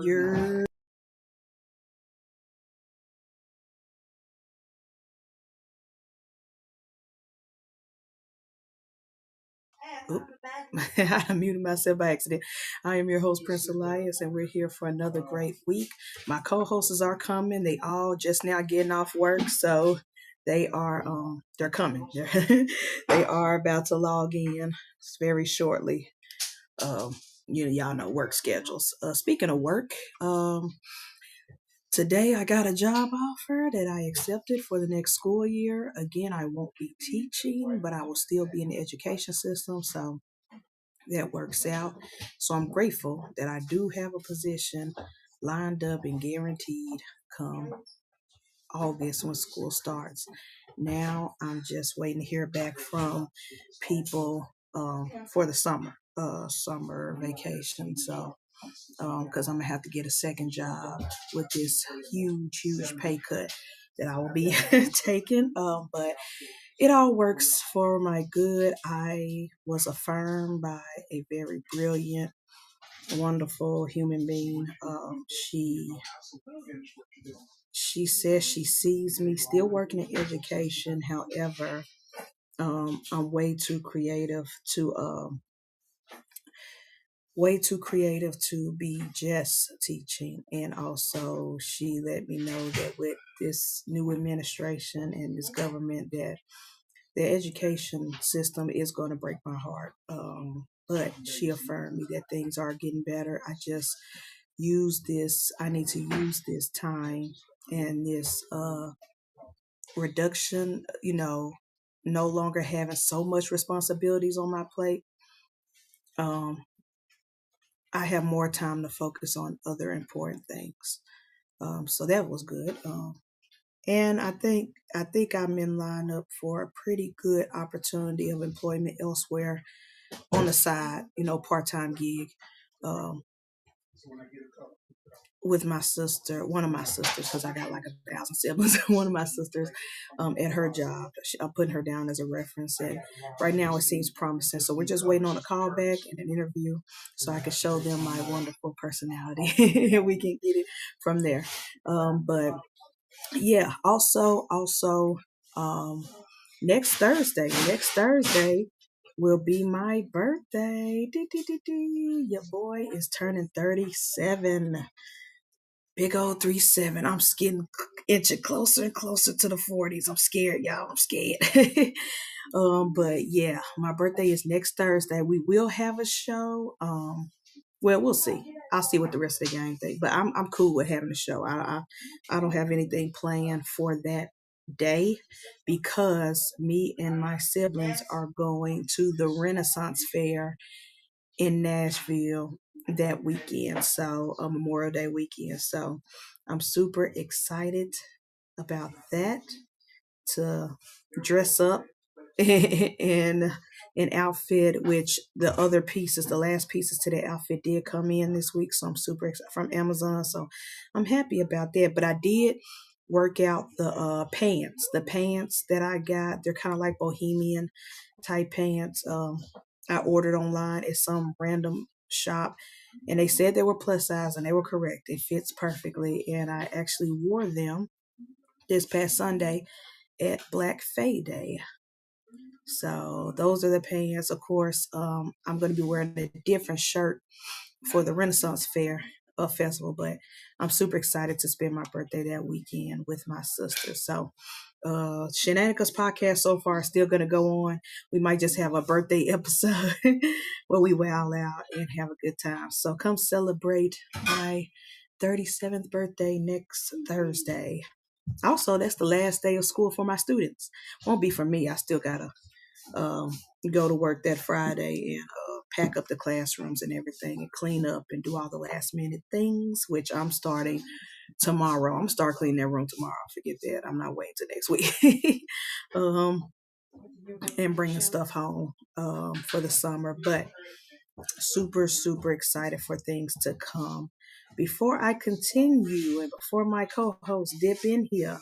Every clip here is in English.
You're Oop. I muted myself by accident. I am your host, Prince Elias, and we're here for another great week. My co-hosts are coming. They all just now getting off work, so they're coming. They are about to log in very shortly. Um, y'all know work schedules. Speaking of work, today I got a job offer that I accepted for the next school year. Again, I won't be teaching, but I will still be in the education system, so that works out. So I'm grateful that I do have a position lined up and guaranteed come August when school starts. Now I'm just waiting to hear back from people for the summer vacation. So because I'm gonna have to get a second job with this huge pay cut that I will be taking. But it all works for my good. I was affirmed by a very brilliant, wonderful human being. She says she sees me still working in education. However, I'm way too creative to be just teaching. And also she let me know that with this new administration and this government that the education system is going to break my heart. But she affirmed me that things are getting better. I need to use this time and this reduction, no longer having so much responsibilities on my plate. Um, I have more time to focus on other important things. So that was good. And I think I'm in line up for a pretty good opportunity of employment elsewhere on the side, part-time gig. Um, with my sister, one of my sisters, because I got like 1,000 siblings. One of my sisters, at her job, I'm putting her down as a reference, and right now it seems promising. So we're just waiting on a call back and an interview, so I can show them my wonderful personality, and we can get it from there. But yeah, also, um, next Thursday will be my birthday. Your boy is turning 37. Big old 37. I'm getting inching closer and closer to the 40s. I'm scared, y'all. I'm scared. But yeah, my birthday is next Thursday. We will have a show. Well, we'll see. I'll see what the rest of the gang think. But I'm cool with having a show. I don't have anything planned for that day because me and my siblings are going to the Renaissance Fair in Nashville that weekend. So Memorial Day weekend. So I'm super excited about that, to dress up in an outfit, which the last pieces to that outfit did come in this week. So I'm super excited from Amazon. So I'm happy about that. But I did work out the pants. The pants that I got, they're kind of like bohemian type pants. I ordered online at some random shop, and they said they were plus size, and they were correct. It fits perfectly, and I actually wore them this past Sunday at Black Fay Day. So those are the pants. Of course, I'm going to be wearing a different shirt for the Renaissance Fair festival, but I'm super excited to spend my birthday that weekend with my sister. So Shenaniga's podcast so far is still going to go on. We might just have a birthday episode where we wow out and have a good time. So come celebrate my 37th birthday next Thursday. Also, that's the last day of school for my students. Won't be for me. I still gotta um, go to work that Friday and pack up the classrooms and everything and clean up and do all the last minute things, which I'm starting tomorrow. I'm gonna start cleaning that room tomorrow. Forget that. I'm not waiting till next week. um, and bringing stuff home for the summer. But super excited for things to come. Before I continue and before my co-host dip in here,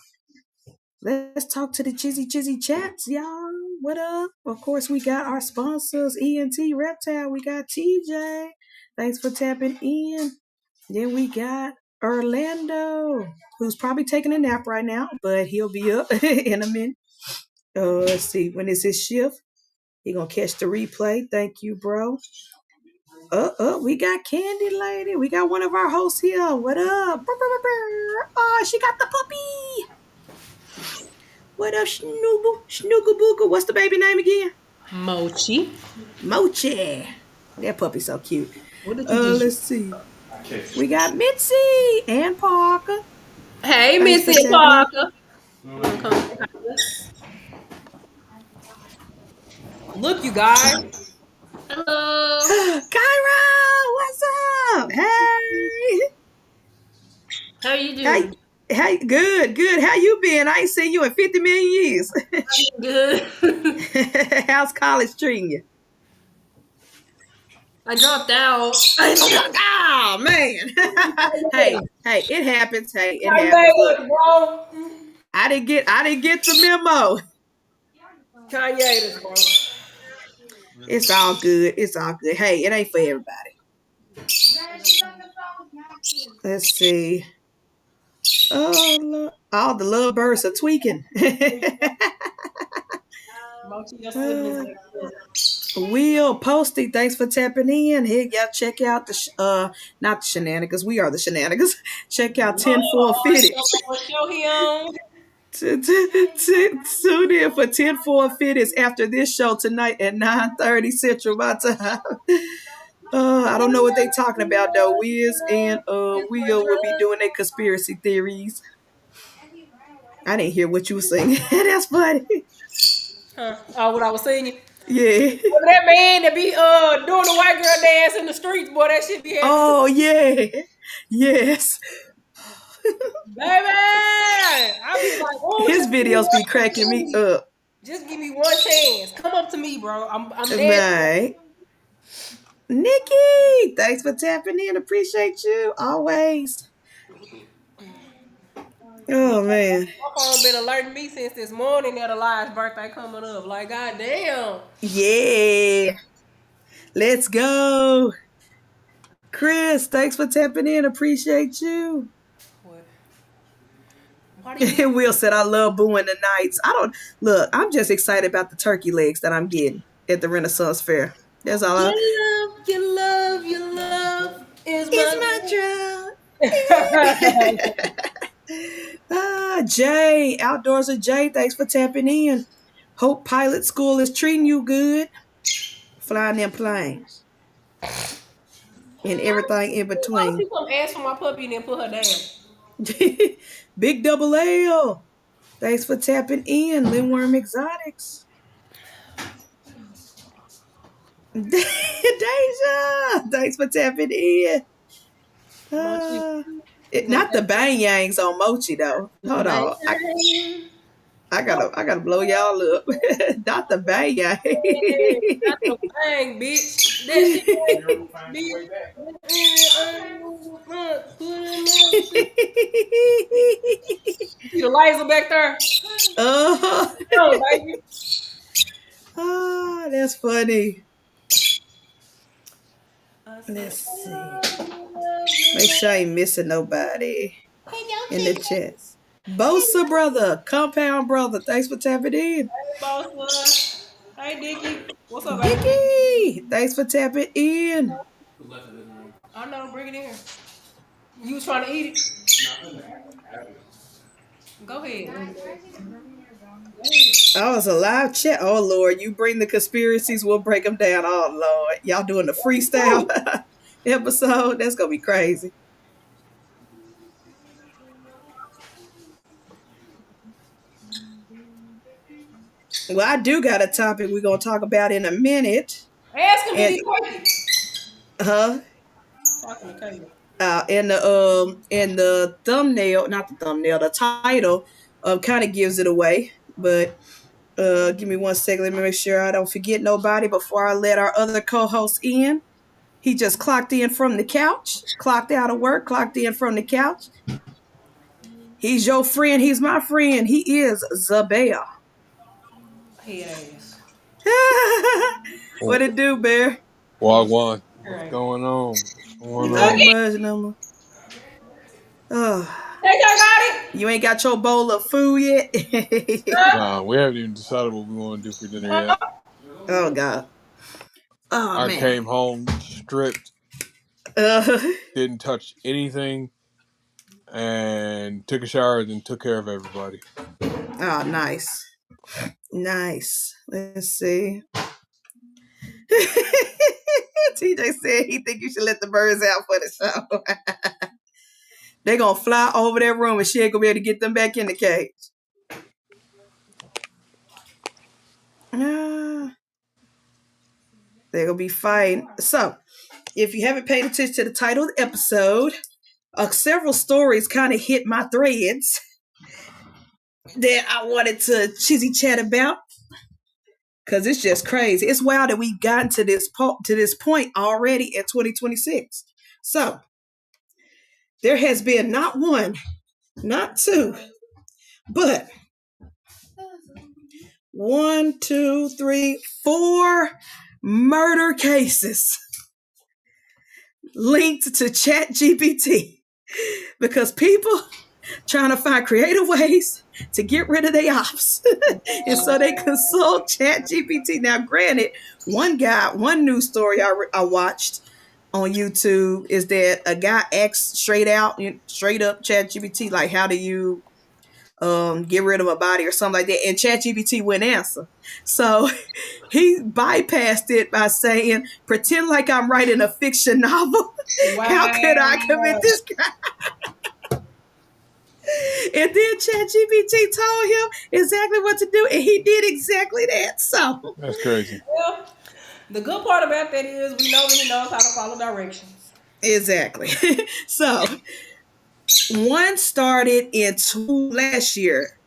let's talk to the Chizzy chats, y'all. What up? Of course, we got our sponsors, ENT Reptile. We got TJ. Thanks for tapping in. Then we got Orlando, who's probably taking a nap right now, but he'll be up in a minute. Let's see, when is his shift? He gonna catch the replay. Thank you, bro. We got Candy Lady. We got one of our hosts here. What up? Oh, she got the puppy. What up, Snoogle? Snoogle Boogle. What's the baby name again? Mochi. Mochi. That puppy's so cute. What did you Let's see. We got Mitzi and Parker. Hey, Mitzi and Parker. Look, you guys. Hello. Kyra, what's up? Hey. How you doing? Hey, good. How you been? I ain't seen you in 50 million years. Good. How's college treating you? I dropped out. Oh, man. hey, it happens. Hey, it happens. Bro. I didn't get the memo. Kanye, bro. It's all good. Hey, it ain't for everybody. Let's see. Oh, look. All the little birds are tweaking. Will Posty, thanks for tapping in. Here, y'all check out the not the Shenanigans. We are the Shenanigans. Check out 10-4-50. Tune in for 10-4-50 after this show tonight at 9:30 Central my time. I don't know what they talking about though. Wiz and Will will be doing their conspiracy theories. I didn't hear what you were saying. That's funny. Oh, what I was singing? Yeah. That man that be doing the white girl dance in the streets, boy, that shit be Oh yeah. Yes. Baby, I be like, oh, his videos be cracking me up. Just give me one chance. Come up to me, bro. I'm right. Nikki, thanks for tapping in. Appreciate you always. Oh man. My phone been alerting me since this morning that Eli's birthday coming up. Like, goddamn. Yeah. Let's go. Chris, thanks for tapping in. Appreciate you. Will said, I love booing the nights. I'm just excited about the turkey legs that I'm getting at the Renaissance Fair. That's all. Your love is my drug. Jay, Outdoorsy Jay, thanks for tapping in. Hope Pilot School is treating you good. Flying them planes. And everything in between. She come ask for my puppy and then put her down. Big Double L. Thanks for tapping in. Lindworm Exotics. Deja. Thanks for tapping in. Not the bang yangs on Mochi though. Hold on. I gotta blow y'all up. Not the bang yang. Not the bang, bitch. That shit bitch. See the lights back there? Oh, that's funny. Let's see. Make sure I ain't missing nobody in the chat. Bosa brother, compound brother, thanks for tapping in. Hey, Bosa. Hey, Dickie. What's up, Dickie? Thanks for tapping in. I know, bring it in. You was trying to eat it? Go ahead. Oh, it's a live chat. Oh, Lord, you bring the conspiracies, we'll break them down. Oh, Lord. Y'all doing the freestyle episode? That's going to be crazy. Well, I do got a topic we're going to talk about in a minute. Ask him if he's crazy. Huh? In the thumbnail, not the thumbnail, the title kind of gives it away. But give me 1 second. Let me make sure I don't forget nobody before I let our other co-host in. He just clocked in from the couch, clocked out of work, clocked in from the couch. He's your friend. He's my friend. He is Zabea. He is. What it do, Bear? Wagwan. All What's right. going on? What's going Not on? much, no. Oh, Hey, y'all got it? you ain't got your bowl of food yet? Nah, we haven't even decided what we want to do for dinner yet. Oh God. Oh I man. came home stripped, Uh, didn't touch anything, and took a shower, then took care of everybody. oh, nice. Nice. Let's see. TJ said he think you should let the birds out for the show. They gonna fly over that room and she ain't gonna be able to get them back in the cage. Ah, they gonna be fine. So, if you haven't paid attention to the title of the episode, several stories kind of hit my threads that I wanted to chizzy chat about because it's just crazy. It's wild that we've gotten to this point already at 2026. So there has been not one, not two, but one, two, three, four murder cases linked to Chat GPT because people trying to find creative ways to get rid of their ops. And so they consult Chat GPT. Now, granted, one news story I watched on YouTube is that a guy asked straight up Chat GPT, like, how do you get rid of a body or something like that? And Chat GPT wouldn't answer. So he bypassed it by saying, pretend like I'm writing a fiction novel. How could I commit Wow. this crime? And then ChatGPT told him exactly what to do, and he did exactly that. So, That's crazy. Well, the good part about that is we know that he knows how to follow directions. exactly. So, one started in last year,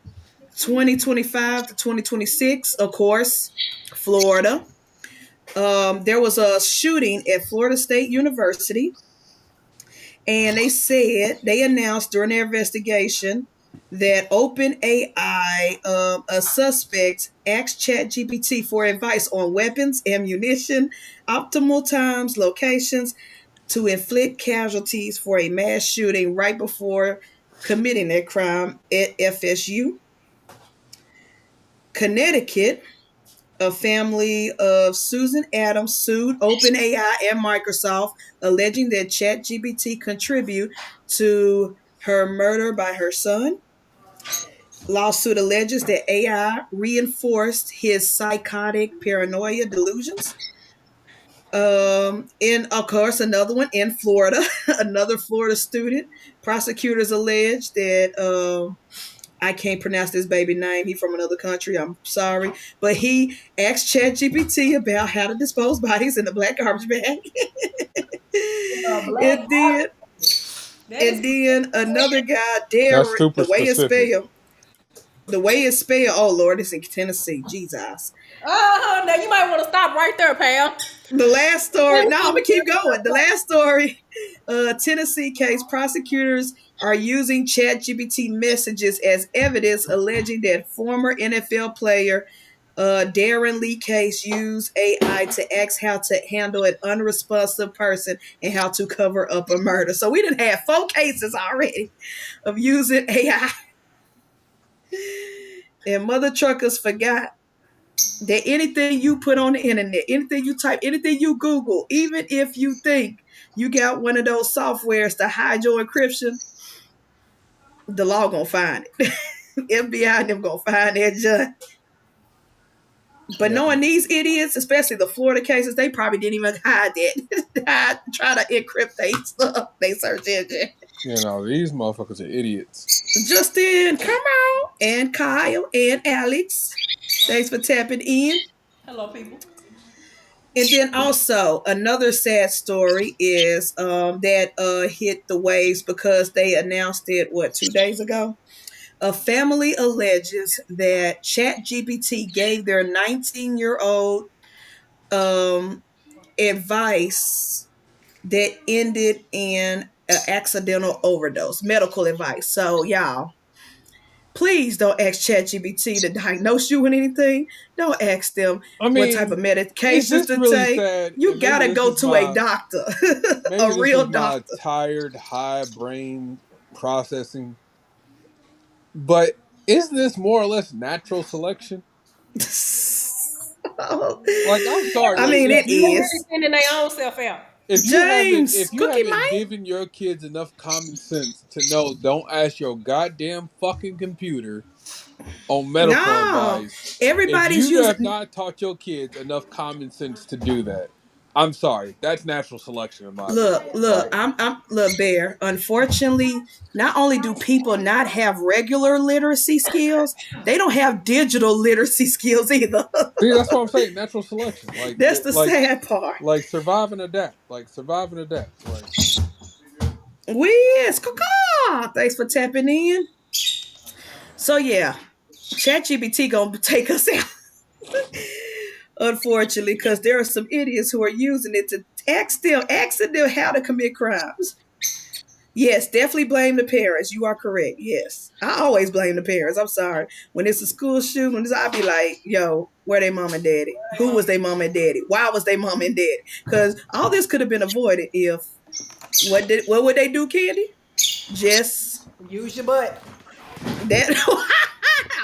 2025 to 2026, of course, Florida. There was a shooting at Florida State University. And they announced during their investigation that OpenAI, a suspect, asked ChatGPT for advice on weapons, ammunition, optimal times, locations to inflict casualties for a mass shooting right before committing that crime at FSU. Connecticut, a family of Susan Adams sued OpenAI and Microsoft, alleging that ChatGPT contributed to her murder by her son. Lawsuit alleges that AI reinforced his psychotic paranoia delusions. And of course, another one in Florida, another Florida student. Prosecutors allege that I can't pronounce this baby name. He's from another country. I'm sorry. But he asked ChatGPT about how to dispose bodies in a black garbage bag. Black. and then That is. and then another guy, That's Derek, super specific. the way it's spelled, oh Lord, it's in Tennessee. Jesus. Now you might want to stop right there, pal. The last story, no, I'm gonna keep going. The last story, Tennessee case, prosecutors are using ChatGPT messages as evidence, alleging that former NFL player Darren Lee Case used AI to ask how to handle an unresponsive person and how to cover up a murder. So we done had 4 cases already of using AI. And mother truckers forgot that anything you put on the internet, anything you type, anything you Google, even if you think you got one of those softwares to hide your encryption, the law gonna find it. FBI and them gonna find that junk. But Yeah, knowing these idiots, especially the Florida cases, they probably didn't even hide that. Try to encrypt their stuff, they search engine. these motherfuckers are idiots. Justin, come on, and Kyle and Alex. Thanks for tapping in. Hello, people. And then also another sad story is that hit the waves because they announced it 2 days ago. A family alleges that ChatGPT gave their 19-year-old advice that ended in an accidental overdose, medical advice. So y'all, Please don't ask ChatGPT to diagnose you with anything. Don't ask them I what type of mean, is medications this to really take. sad? You And maybe gotta this go is to a my doctor, maybe a this is real my doctor. tired, high brain processing. But is this more or less natural selection? Like, I'm sorry. I Like, mean, if it They you really is. sending their own self out. James, if you Cookie haven't Man. given your kids enough common sense to know, don't ask your goddamn fucking computer on medical No, advice. If everybody's you have using. not taught your kids enough common sense to do that, I'm sorry. That's natural selection, in my Look, opinion. look, Like, look, Bear. Unfortunately, not only do people not have regular literacy skills, they don't have digital literacy skills either. see, that's what I'm saying. Natural selection. That's the sad part. Like survive and adapt. Like survive and adapt. Like, Whiz, caw. Thanks for tapping in. So yeah, ChatGPT gonna take us out. Unfortunately, because there are some idiots who are using it to asking them how to commit crimes. Yes, definitely blame the parents. You are correct. Yes. I always blame the parents. I'm sorry. When it's a school shooting, I'll be like, yo, where they mom and daddy? Who was they mom and daddy? Why was they mom and daddy? Because all this could have been avoided if what would they do, Candy? Just Use your butt. that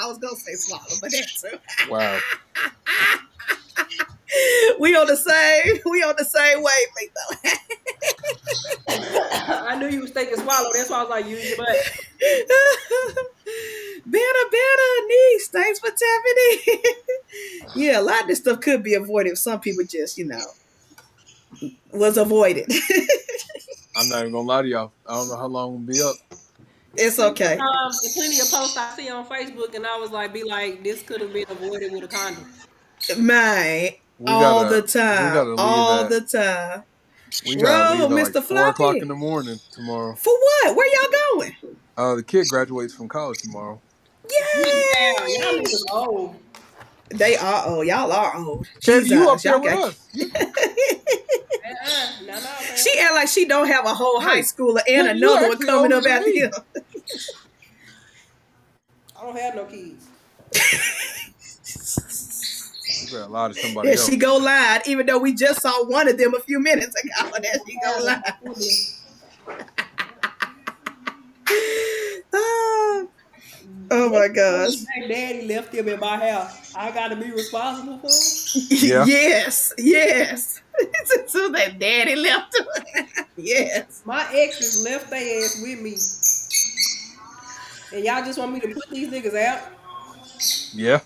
I was gonna say swallow, but that too. wow. We on the same wavelength I knew you was taking swallow. That's why I was like, use your butt. though. Better, niece. Thanks for tapping in. Yeah, a lot of this stuff could be avoided if some people just, was avoided. I'm not even gonna lie to y'all. I don't know how long we'll be up. It's okay. And plenty of posts I see on Facebook, and I was like, be like, this could have been avoided with a condom. Man, We all gotta the time. leave All at the time. we gotta Roll, leave at like Mr. 4 o'clock in Floppy. the morning tomorrow. For what? Where y'all going? The kid graduates from college tomorrow. Wow, y'all Yay! niggas old. They are old. Y'all are old. Candy, you up Jesus. there Y'all with got. us? No, man. She act like she don't have a whole high Hey, schooler and Candy, you another one actually coming older up than after me. him. I don't have no kids. You better lie to somebody There she else. go live, even though we just saw one of them a few minutes ago. There she I go have live. no siblings. Oh, oh my gosh. My daddy left him in my house. I gotta be responsible for him. Yeah. Yes, yes. So that daddy left her. Yes. My exes left their ass with me. And y'all just want me to put these niggas out? Yeah.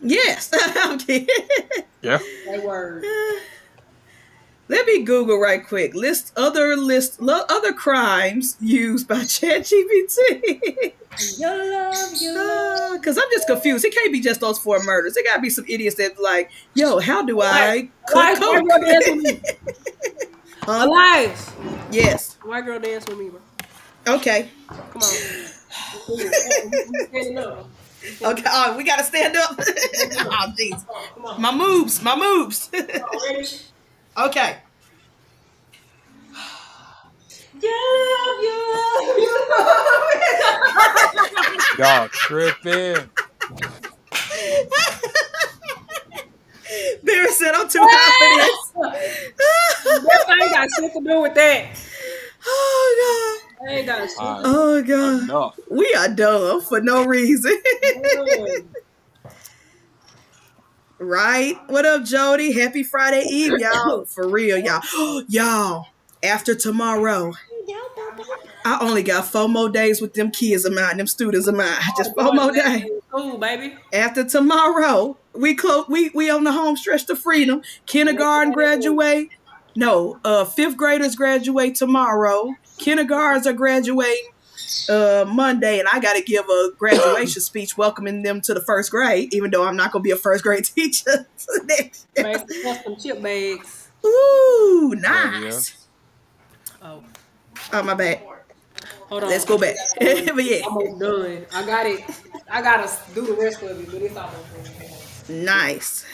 Yes. I'm kidding. Yeah. That word. Let me Google right quick. Other crimes used by ChatGPT. Your love. Because I'm just confused. It can't be just those four murders. There gotta be some idiots that like, yo, how do Elias, I cook Elias, white coke? girl dance with me. Huh? Elias. Yes. White girl dance with me, bro. Okay. Come on. We standing up. Okay. Oh, we gotta stand up. Oh, jeez. Come on. My moves. My moves. Ready? Okay. Y'all tripping. Barry said, I'm too high for That ain't got shit to do with that. this. Oh, God. That ain't got shit to Alright. Oh, God. Enough. We are dumb for no reason. do. Right? What up, Jody? Happy Friday Eve, y'all. For real, y'all. Y'all, after tomorrow, I only got 4 more days with them kids of mine, them students of mine. Just 4 more days. Cool, baby. After tomorrow, we on the home stretch to freedom. Kindergarten graduate. No, 5th graders graduate tomorrow. Kindergartens are graduating Monday, and I got to give a graduation speech welcoming them to the 1st grade, even though I'm not going to be a 1st grade teacher next year. Make some custom chip bags. Ooh, Yeah. nice. Oh, Oh, my bad. hold on. Let's go back. But yeah, Almost done. I got it. I gotta do the rest of it, but it's almost done. nice.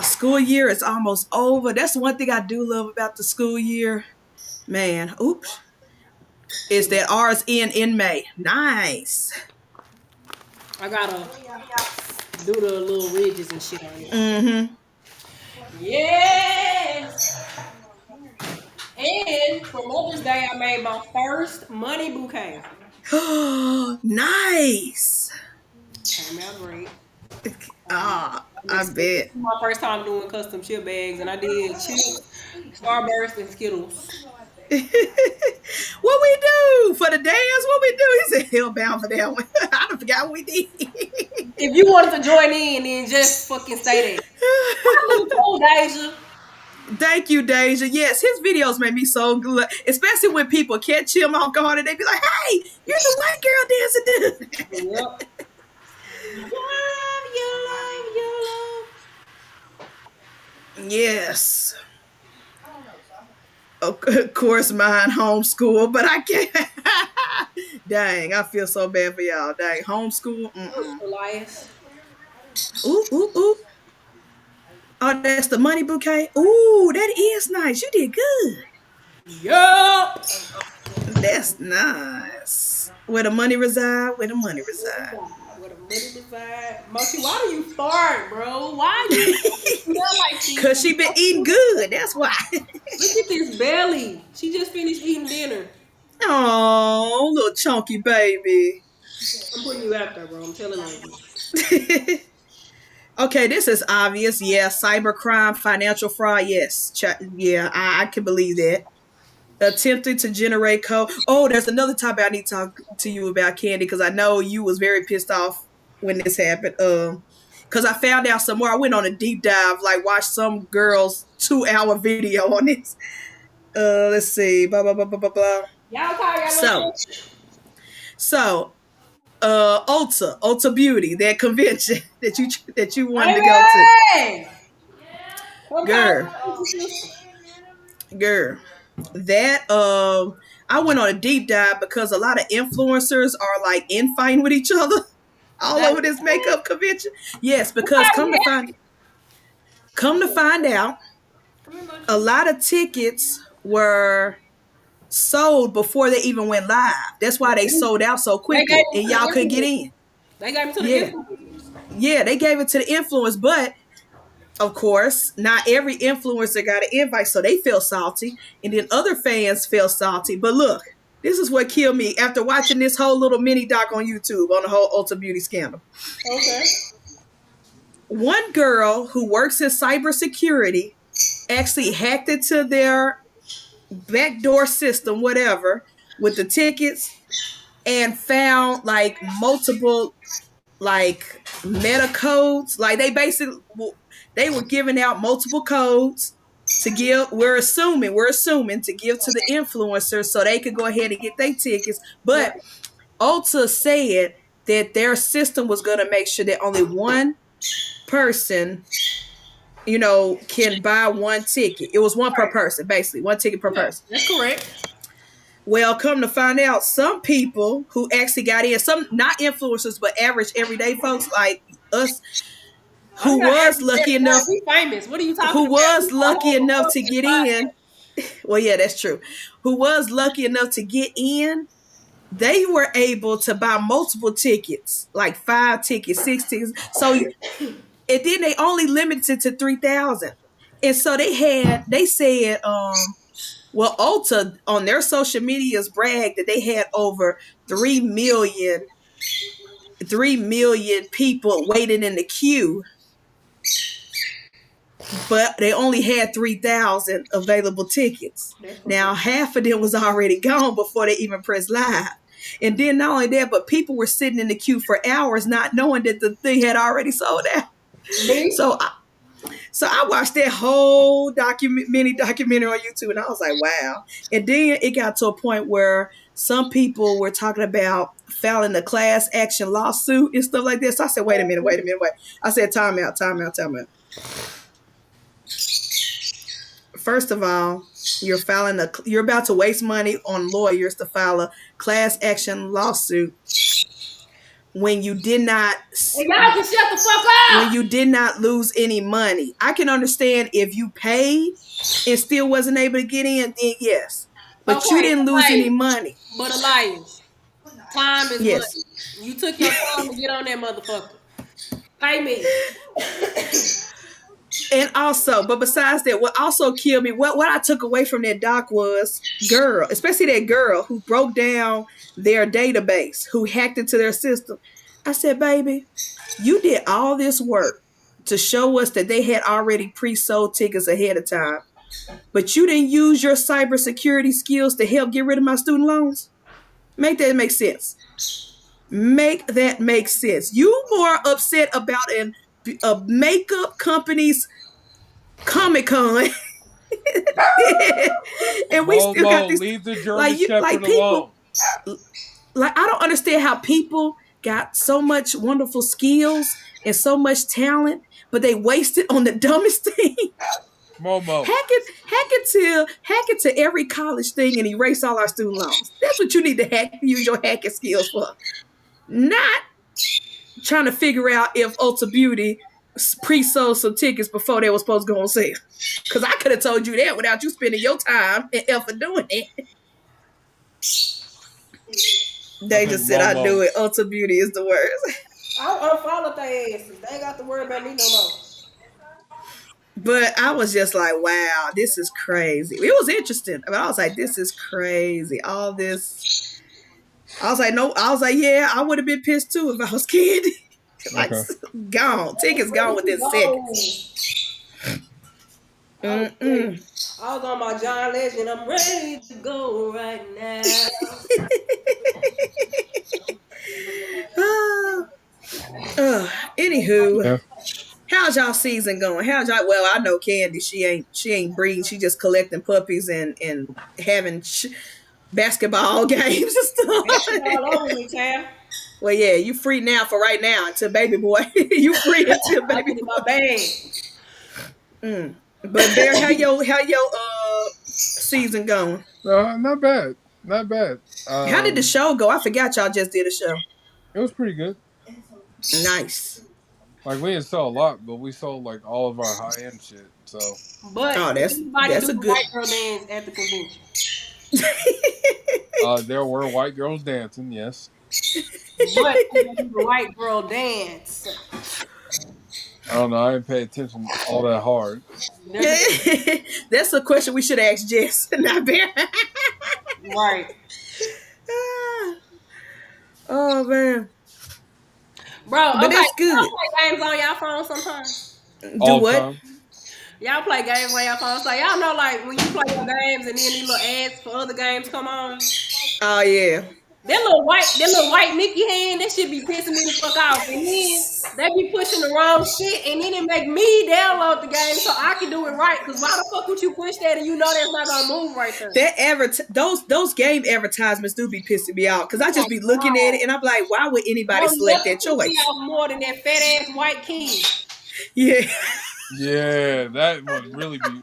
School year is almost over. That's one thing I do love about the school year. Man, oops. Is that ours in May? Nice. I gotta do the little ridges and shit on it. Mm-hmm. Yes. And for Mother's Day, I made my first money bouquet. Nice. Came out great. I'm I excited. This bet. is my first time doing custom chip bags, and I did chips, Starburst, and Skittles. What we do for the dance? What we do? He said hellbound for that one. I don't forgot what we did. If you wanted to join in, then just fucking say that. I look cool, Deja. Thank you, Deja. Yes, his videos make me so good, especially when people catch him off guard and they be like, "Hey, you're the white girl dancing dude." Yep. Love you, love you, love. Yes. Of course, mine homeschool, but I can't. Dang, I feel so bad for y'all. Dang, homeschool. Elias. Ooh, ooh, ooh. Oh, that's the money bouquet. Ooh, that is nice. You did good. Yup. That's nice. Where the money reside, where the money reside. What a money divide. Mochi, why do you fart, bro? Why you smell like this? Cause she been eating good. That's why. Look at this belly. She just finished eating dinner. Oh, little chunky baby. I'm putting you out there, bro. I'm telling you. Okay, this is obvious. Yeah, cybercrime, financial fraud. Yes, yeah, I can believe that. Attempting to generate code. Oh, there's another topic I need to talk to you about, Candy, because I know you was very pissed off when this happened. Because I found out some more. I went on a deep dive, like watched some girl's 2-hour video on this. Let's see, blah blah blah blah blah blah. Y'all call y'all So, little so, Ulta Beauty, that convention that you wanted to go to, Baby! Come call girl, your sister. girl. That I went on a deep dive because a lot of influencers are like infighting with each other all That over this makeup convention. Yes, because Come come to find out, here, a Mochi. lot of tickets were sold before they even went live. That's why they sold out so They gave quickly them and to the y'all could get influencers. in. They gave them to the Yeah. influencers. Yeah, they gave it to the influence, but of course, not every influencer got an invite, so they feel salty, and then other fans feel salty. But look, this is what killed me after watching this whole little mini doc on YouTube on the whole Ulta Beauty scandal. Okay. One girl who works in cybersecurity actually hacked into their backdoor system, whatever, with the tickets and found like multiple like meta codes. Like they were giving out multiple codes to give. We're assuming to give to the influencers so they could go ahead and get their tickets. Right. But Ulta said that their system was going to make sure that only one person, can buy one ticket. It was one per person, basically one ticket per Yeah, person. that's correct. Well, come to find out, some people who actually got in, some not influencers, but average everyday folks like us, I'm who not was every lucky enough, we famous. What are you talking who about? was We got lucky over enough to fucking get in. Well, yeah, that's true. Who was lucky enough to get in? They were able to buy multiple tickets, like 5 tickets, 6 tickets. So, and then they only limited to 3,000. And so they said, well, Ulta on their social medias bragged that they had over 3 million people waiting in the queue, but they only had 3,000 available tickets. That's fucking. Now, half of them was already gone before they even pressed live. And then not only that, but people were sitting in the queue for hours not knowing that the thing had already sold out. Me? So I watched that whole mini documentary on YouTube, and I was like, wow. And then it got to a point where some people were talking about filing a class action lawsuit and stuff like this. So I said, wait a minute. I said, time out. First of all, you're about to waste money on lawyers to file a class action lawsuit when you did not Hey, y'all can shut the fuck when up. you did not lose any money. I can understand if you paid and still wasn't able to get in, then yes. But you Okay, didn't lose any Elias. money. But Elias, time is Yes. money. You took your time to get on that motherfucker. Pay me. And also, but besides that, what also killed me, what I took away from that doc was girl, especially that girl who broke down their database, who hacked into their system. I said, baby, you did all this work to show us that they had already pre-sold tickets ahead of time, but you didn't use your cybersecurity skills to help get rid of my student loans. Make that make sense. Make that make sense. You more upset about a makeup company's Comic Con, and we still got Momo, these leave the German like you Shepherd like people alone. like I don't understand how people got so much wonderful skills and so much talent, but they waste it on the dumbest thing. Momo. Hack it to every college thing and erase all our student loans. That's what you need to use your hacking skills for. Not trying to figure out if Ulta Beauty pre-sold some tickets before they were supposed to go on sale. Because I could have told you that without you spending your time and effort doing it. They Okay, just said I knew Momo. it. Ulta Beauty is the worst. I'll unfollow their asses. They ain't got to worry about me no more. But I was just like, wow, this is crazy. It was interesting. But I was like, this is crazy. All this. I was like, no. I was like, yeah, I would have been pissed too if I was Candy. Like, Okay. gone. Tickets gone Ready to within go. seconds. I was ready. Mm-mm. I was on my John Legend. I'm ready to go right now. uh, Anywho, Yeah. how's y'all season going? How's y'all? Well, I know Candy. She ain't breeding. She just collecting puppies and having basketball games and stuff. Basketball over with, Tam. Well, yeah, you free now for right now until baby boy. You free until I baby get in my boy. bag. But Bear, how your season going? Not bad. Not bad. How did the show go? I forgot y'all just did a show. It was pretty good. Nice. Like we didn't sell a lot, but we sold like all of our high end shit. So But Oh, did that's anybody that's do a the good. white girl dance at the convention? there were white girls dancing, yes. But did they do the white girl dance? I don't know, I didn't pay attention all that hard. There's a That's a question we should ask Jess, not Bear. right. Oh man, Bro, but okay. that's good. Y'all play games on y'all phone sometimes. Do All the what? time. Y'all play games on y'all phone. So y'all know like when you play your games and then these little ads for other games come on. Oh yeah. That little white Mickey hand, that shit be pissing me the fuck off. And then they be pushing the wrong shit, and then it make me download the game so I can do it right. Cause why the fuck would you push that and you know that's not gonna move right there? Those game advertisements do be pissing me out because I Oh just my be looking at god. it and I'm like, why would anybody Don't select nothing that piss me choice? off more than that fat ass white king. Yeah. Yeah, that would really be. If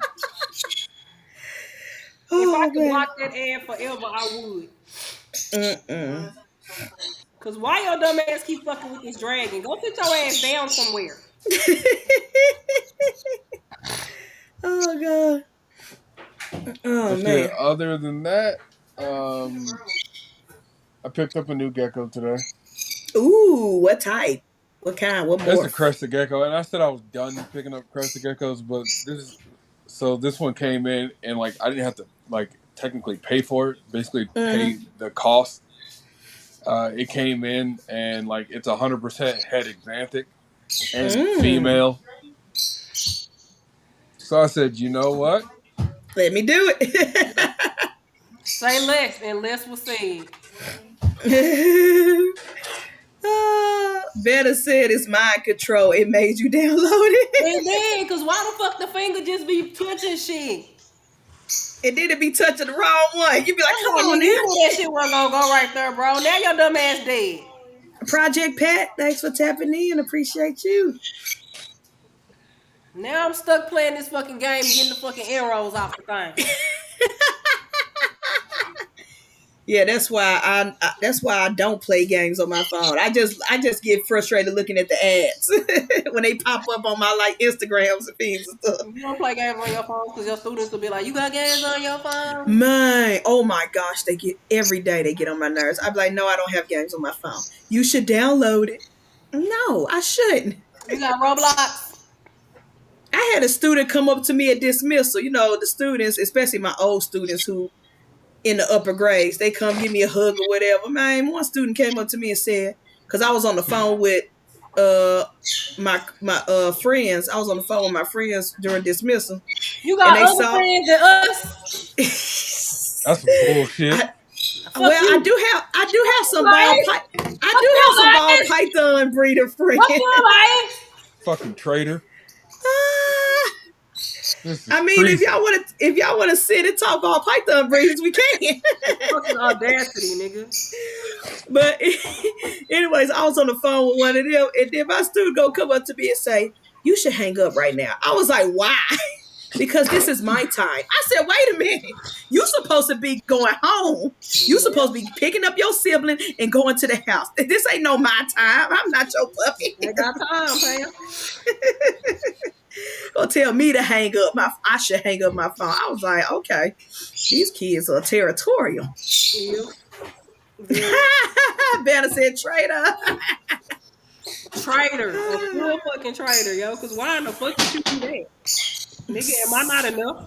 I Oh could man. block that ad forever, I would. Mm-mm. Cause why your dumb ass keep fucking with this dragon? Go sit your ass down somewhere. Oh god. Oh But shit, man. other than that, um, I picked up a new gecko today. Ooh, what type? What kind? What It's a morph? crested gecko, and I said I was done picking up crested geckos, but this one came in, and like I didn't have to like technically pay for it. Basically, pay Mm-hmm. the cost. It came in, and like it's 100% het xanthic and Mm. female. So I said, you know what? Let me do it. Say less, and less was said. Better said it's mind control. It made you download it. And then, cause why the fuck the finger just be touching shit? And then it be touching the wrong one. You be like, I'm come like, on nigga, you now. knew that shit wasn't gonna go right there, bro. Now your dumb ass dead. Project Pat, thanks for tapping in. Appreciate you. Now I'm stuck playing this fucking game, getting the fucking arrows off the thing. Yeah, that's why I don't play games on my phone. I just get frustrated looking at the ads when they pop up on my like Instagrams and feeds and stuff. You don't play games on your phone because your students will be like, "You got games on your phone?" Man, oh my gosh, they get every day they get on my nerves. I'm like, no, I don't have games on my phone. You should download it. No, I shouldn't. You got Roblox. I had a student come up to me at dismissal. You know, the students, especially my old students who in the upper grades, they come give me a hug or whatever. Man, one student came up to me and said, because I was on the phone with uh my friends. I was on the phone with my friends during dismissal, You and got they other saw. friends than us. That's some bullshit. Well, You. I do have some Like, fuck you, ball like. python breeder friends. Fuck you, like. Fucking traitor. This is I mean, treason. if y'all want to sit and talk all python breeders, we can. Fucking audacity, nigga. But anyways, I was on the phone with one of them, and then my student go come up to me and say, "You should hang up right now." I was like, "Why?" Because this is my time. I said, "Wait a minute. You supposed to be going home. You supposed to be picking up your sibling and going to the house. This ain't no my time. I'm not your puppy." They got time, fam. Gonna tell me to hang up I should hang up my phone. I was like, okay, these kids are territorial. Yep. Banner said traitor. Traitor. A full fucking traitor, yo. Because why in the fuck did you do that? Nigga, am I not enough?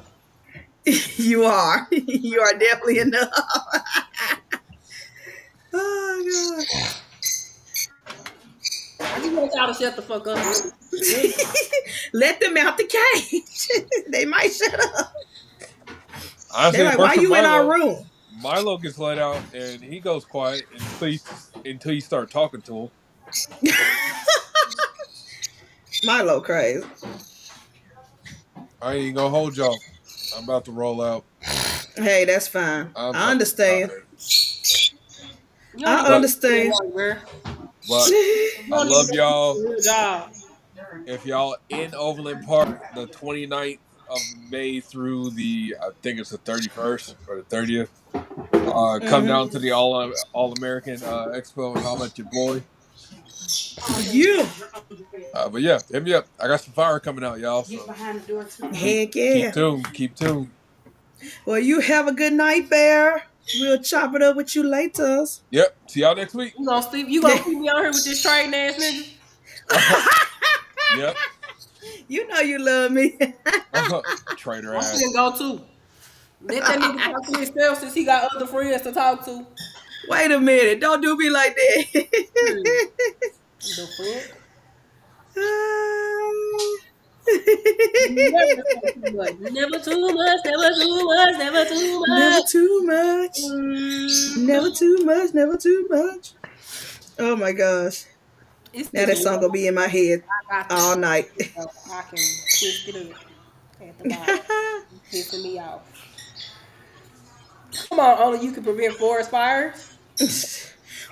You are. You are definitely enough. Oh, God. I just want y'all to shut the fuck up. Let them out the cage. They might shut up. Honestly, They're like, why you in our room? Milo gets let out and he goes quiet until you start talking to him. Milo crazy. I ain't gonna hold y'all. I'm about to roll out. Hey, that's fine. I understand. I understand. But I love y'all. If y'all in Overland Park the 29th of May through I think it's the 31st or the 30th, come down to the All American Expo and holler at your boy. Yeah. But yeah, hit me up. I got some fire coming out, y'all. So heck yeah. Keep tuned. Well, you have a good night, Bear. We'll chop it up with you later. Yep. See y'all next week. You gonna keep me out here with this trading ass nigga? Yep. You know you love me. Traitor I'm ass. gonna go too. Let that nigga talk to himself since he got other friends to talk to. Wait a minute. Don't do me like that. The fuck? Never too much, never too much, never too much. Never too much. Never too much, never too much. Oh my gosh. Now that song gonna be in my head all night. I can twist it up at the bottom. Pissing me off. Come on, only you can prevent forest fires.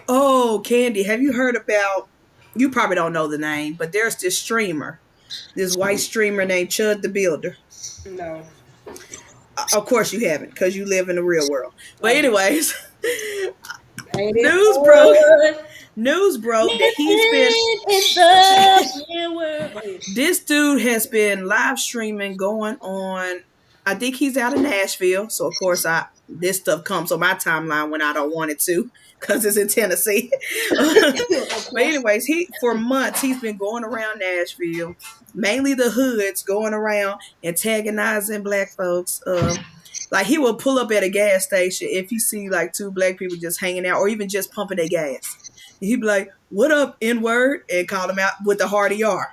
Oh, Candy, have you heard about, you probably don't know the name, but there's this streamer, this white streamer named Chud the Builder. No. Of course you haven't, because you live in the real world. But anyways, news broke that this dude has been live streaming going on. I think he's out of Nashville, so of course this stuff comes on my timeline when I don't want it to, because it's in Tennessee. But anyways, for months he's been going around Nashville, mainly the hoods, going around antagonizing black folks. Like he will pull up at a gas station if he see like two black people just hanging out or even just pumping their gas. He'd be like, "What up, N-word?" and call them out with the hard ER.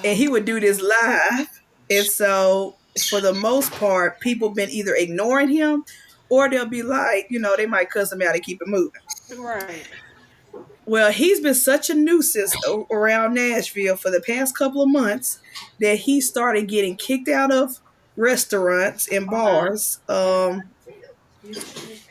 And he would do this live. And so for the most part, people been either ignoring him or they'll be like, they might cuss him out and keep it moving. Right. Well, he's been such a nuisance around Nashville for the past couple of months that he started getting kicked out of restaurants and bars.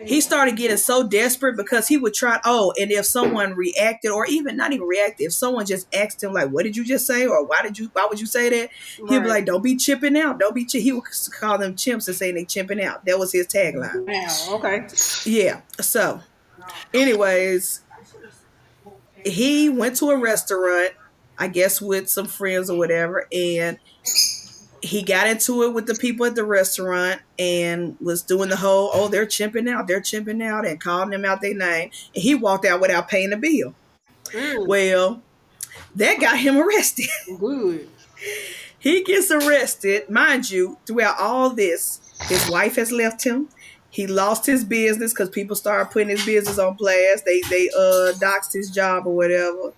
he started getting so desperate because he would try. Oh, and if someone reacted, or even not even reacted, if someone just asked him like, "What did you just say?" or "Why would you say that?" He'd be like, "Don't be chipping out. Don't be." He would call them chimps and say they chipping out. That was his tagline. Wow. Okay. Yeah. So, anyways, he went to a restaurant, I guess with some friends or whatever, and he got into it with the people at the restaurant and was doing the whole, oh, they're chimping out, and calling them out their name. And he walked out without paying the bill. Well, that got him arrested. Good. He gets arrested. Mind you, throughout all this, his wife has left him. He lost his business because people started putting his business on blast. They doxed his job or whatever.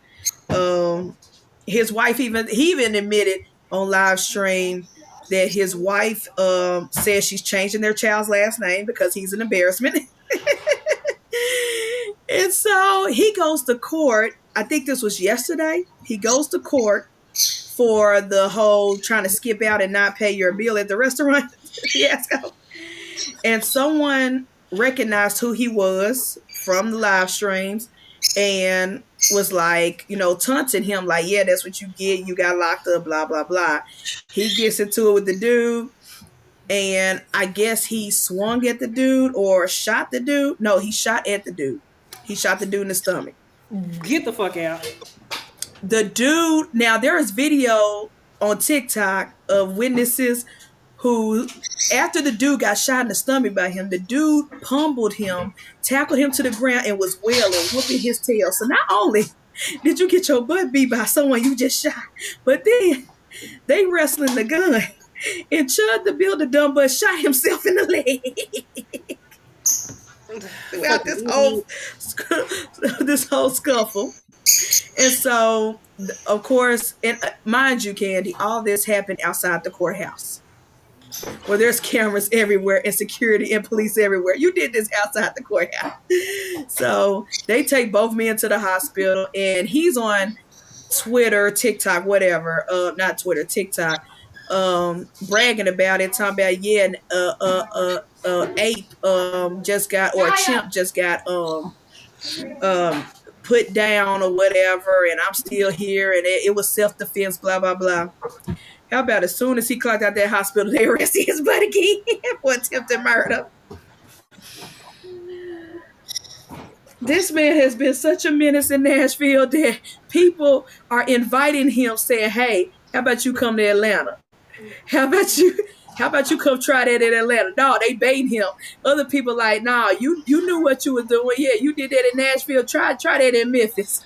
His wife he even admitted on live stream that his wife says she's changing their child's last name because he's an embarrassment. And so he goes to court. I think this was yesterday. He goes to court for the whole trying to skip out and not pay your bill at the restaurant fiasco. And someone recognized who he was from the live streams and was like, taunting him like, yeah, that's what you get. You got locked up, blah, blah, blah. He gets into it with the dude. And I guess he swung at the dude or shot the dude. No, he shot at the dude. He shot the dude in the stomach. Get the fuck out. The dude, now there is video on TikTok of witnesses who, after the dude got shot in the stomach by him, the dude pummeled him, tackled him to the ground, and was wailing, whooping his tail. So not only did you get your butt beat by someone you just shot, but then they wrestling the gun. And Chud the Builder dumb butt shot himself in the leg. Throughout this whole scuffle. And so, of course, and mind you, Candy, all this happened outside the courthouse, where there's cameras everywhere and security and police everywhere. You did this outside the courthouse. So they take both men to the hospital, and he's on Twitter, TikTok, whatever. Not Twitter, TikTok. Bragging about it, talking about ape just got, or a chimp just got put down or whatever, and I'm still here, and it was self-defense, blah blah blah. How about as soon as he clocked out that hospital, they arrested his butt again for attempted murder. This man has been such a menace in Nashville that people are inviting him, saying, "Hey, how about you come to Atlanta? How about you come try that in Atlanta?" No, they baiting him. Other people like, "Nah, you knew what you were doing. Yeah, you did that in Nashville. Try that in Memphis."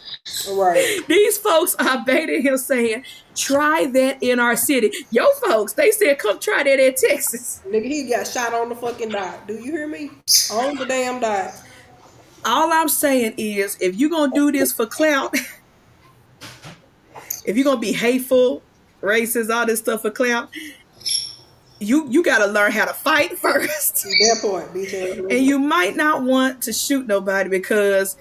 Right. These folks are baiting him, saying, "Try that in our city." Yo, folks, they said, "Come try that in Texas." Nigga, he got shot on the fucking dot. Do you hear me? On the damn dot. All I'm saying is, if you're going to do this for clout, if you're going to be hateful, racist, all this stuff for clout, you got to learn how to fight first. That point, bitch. And you might not want to shoot nobody because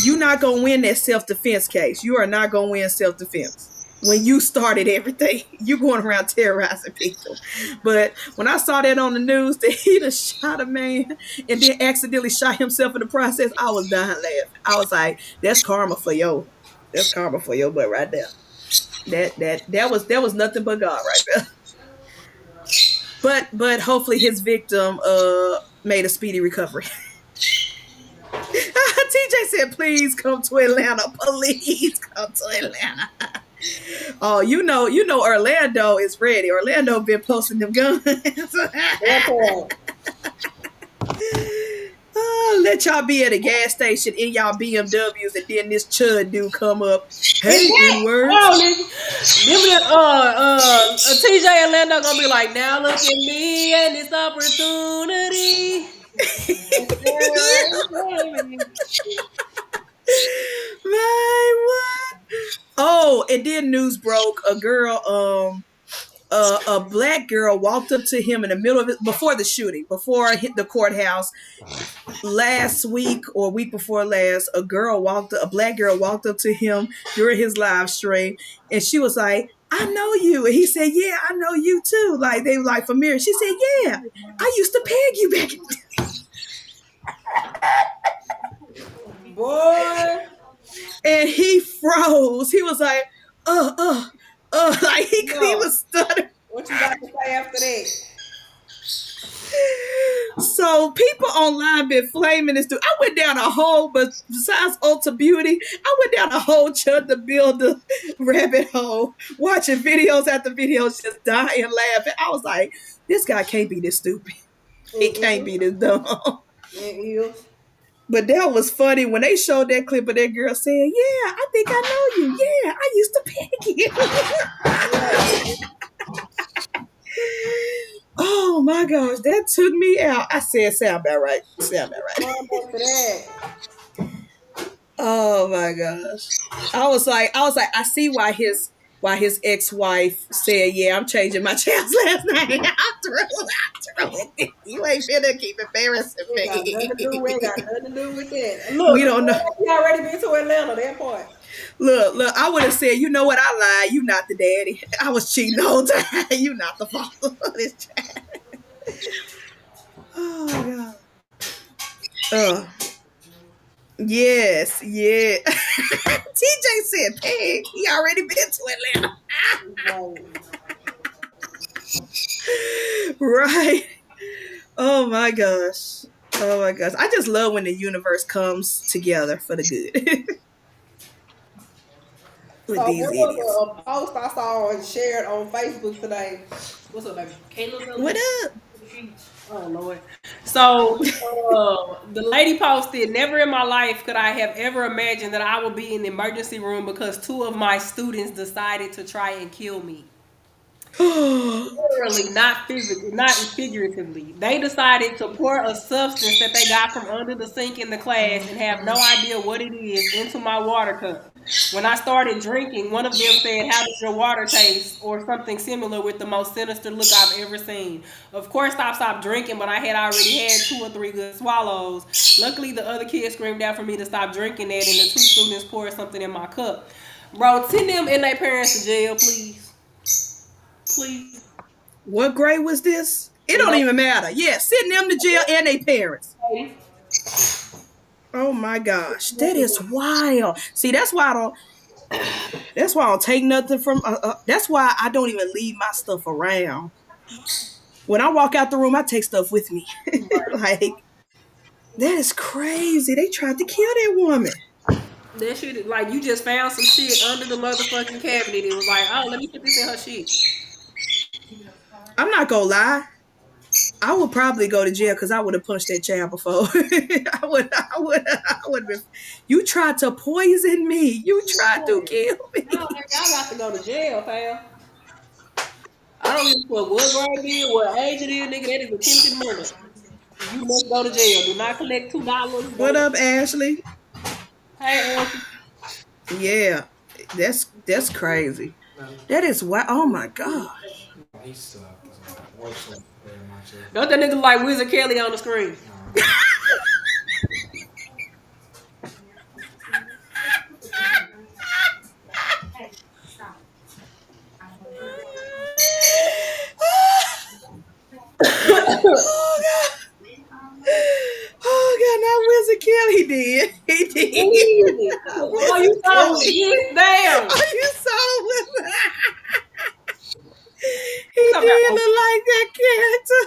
you're not going to win that self-defense case. You are not going to win self-defense. When you started everything, you going around terrorizing people. But when I saw that on the news that he just shot a man and then accidentally shot himself in the process, I was dying laughing. I was like, that's karma for your butt right there. That was nothing but God right there. But hopefully his victim made a speedy recovery. TJ said, "Please come to Atlanta. Please come to Atlanta." Oh, you know, Orlando is ready. Orlando been posting them guns. Let y'all be at a gas station in y'all BMWs, and then this chud dude come up. Hey, N-words. TJ and Lando gonna be like, "Now look at me and this opportunity." Man, what? Oh, and then news broke. A girl, a black girl walked up to him in the middle of it before the shooting, before I hit the courthouse last week or week before last. A black girl walked up to him during his live stream, and she was like, "I know you," and he said, "Yeah, I know you too." Like they were like familiar. She said, "Yeah, I used to peg you back in the day." Boy. And he froze. He was like, like he No. was stuttering. What you got to say after that? So people online been flaming this dude. I went down a whole, but besides Ulta Beauty, I went down a whole Chud the Builder rabbit hole, watching videos after videos, just dying laughing. I was like, this guy can't be this stupid. He can't be this dumb. It is. But that was funny when they showed that clip of that girl saying, "Yeah, I think I know you. Yeah, I used to pick you." Oh my gosh, that took me out. I said, "Sound about right. Sound about right." After that. Oh my gosh, I was like, I see why his ex-wife said, "Yeah, I'm changing my child's last name." I'm through. You ain't finna keep embarrassing me. Got nothing to do with that. Look, We don't know. we already been to Atlanta. That part. Look, I would have said, you know what, I lied. You not the daddy. I was cheating the whole time. You not the father of this child. Oh God. Yes, yeah. TJ said, Peg, he already been to Atlanta. Right. Oh my gosh. Oh my gosh. I just love when the universe comes together for the good. With So these there idiots. was a post I saw and shared on Facebook today. What's up, baby? Caleb? What up? Oh Lord. So the lady posted, "Never in my life could I have ever imagined that I would be in the emergency room because two of my students decided to try and kill me." Literally, not physically, not figuratively. They decided to pour a substance that they got from under the sink in the class and have no idea what it is into my water cup. When I started drinking, one of them said, "How does your water taste?" or something similar with the most sinister look I've ever seen. Of course, I stopped drinking, but I had already had 2 or 3 good swallows. Luckily, the other kids screamed out for me to stop drinking that, and the 2 students poured something in my cup. Bro, send them and their parents to jail, please. Please. What grade was this? It don't even matter. Yeah, sending them to jail and their parents. Oh my gosh, that is wild. See, that's why I don't take nothing from. That's why I don't even leave my stuff around. When I walk out the room, I take stuff with me. Like, that is crazy. They tried to kill that woman. That shit, like, you just found some shit under the motherfucking cabinet. It was like, oh, let me put this in her shit. I'm not gonna lie. I would probably go to jail because I would have punched that child before. I would have been. You tried to poison me. You tried to kill me. No, y'all got to go to jail, fam. I don't give a fuck what grade it is, what age it is, nigga. That is attempted murder. You must go to jail. Do not collect $2. What up, Ashley? Hey, Ashley. Yeah, that's crazy. That is why. Oh my gosh. Don't that nigga like Wizard Kelly on the screen? Oh God, not Wizard Kelly. He did. He did. Oh, you saw it. Yes, damn. Oh, you saw it. He did look like that character.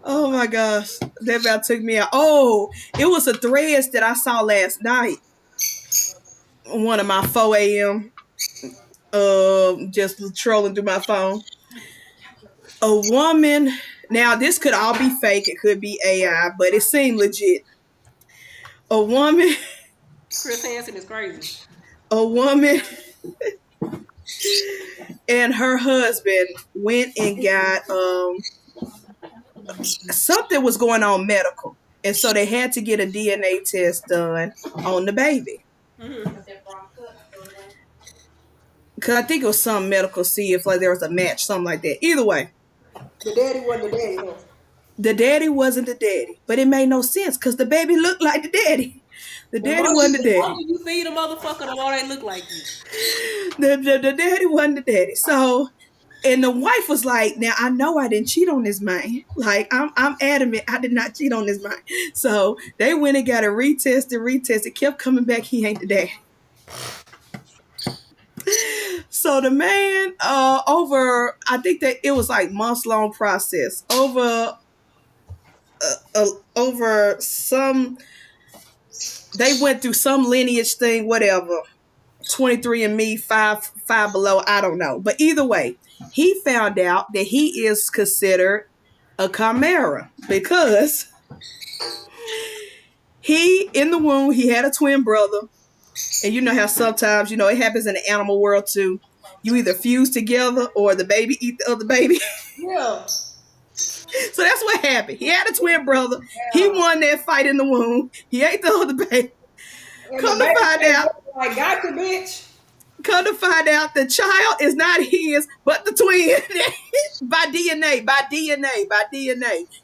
Oh my gosh, that about took me out. Oh, it was a threads that I saw last night. One of my 4 a.m. Just trolling through my phone. A woman. Now this could all be fake. It could be AI, but it seemed legit. A woman. Chris Hansen is crazy. A woman and her husband went and got something was going on medical, and so they had to get a DNA test done on the baby. Cause I think it was some medical, see if like there was a match, something like that. Either way, the daddy wasn't the daddy. Huh? The daddy wasn't the daddy, but it made no sense because the baby looked like the daddy. The daddy wasn't the daddy. Why do you feed a motherfucker the more they look like you? The daddy wasn't the daddy. So And the wife was like, now I know I didn't cheat on this man. Like, I'm adamant I did not cheat on this man. So they went and got it retested, kept coming back, he ain't the dad. So the man, I think that it was like months long process over some, they went through some lineage thing, whatever. 23andMe, five below, I don't know. But either way, he found out that he is considered a chimera because he, in the womb, he had a twin brother. And you know how sometimes, it happens in the animal world too. You either fuse together or the baby eat the other baby. Yeah. So that's what happened. He had a twin brother. He won that fight in the womb. He ate the other baby. Come to find out, like, gotcha, bitch. Come to find out, the child is not his, but the twin. by DNA.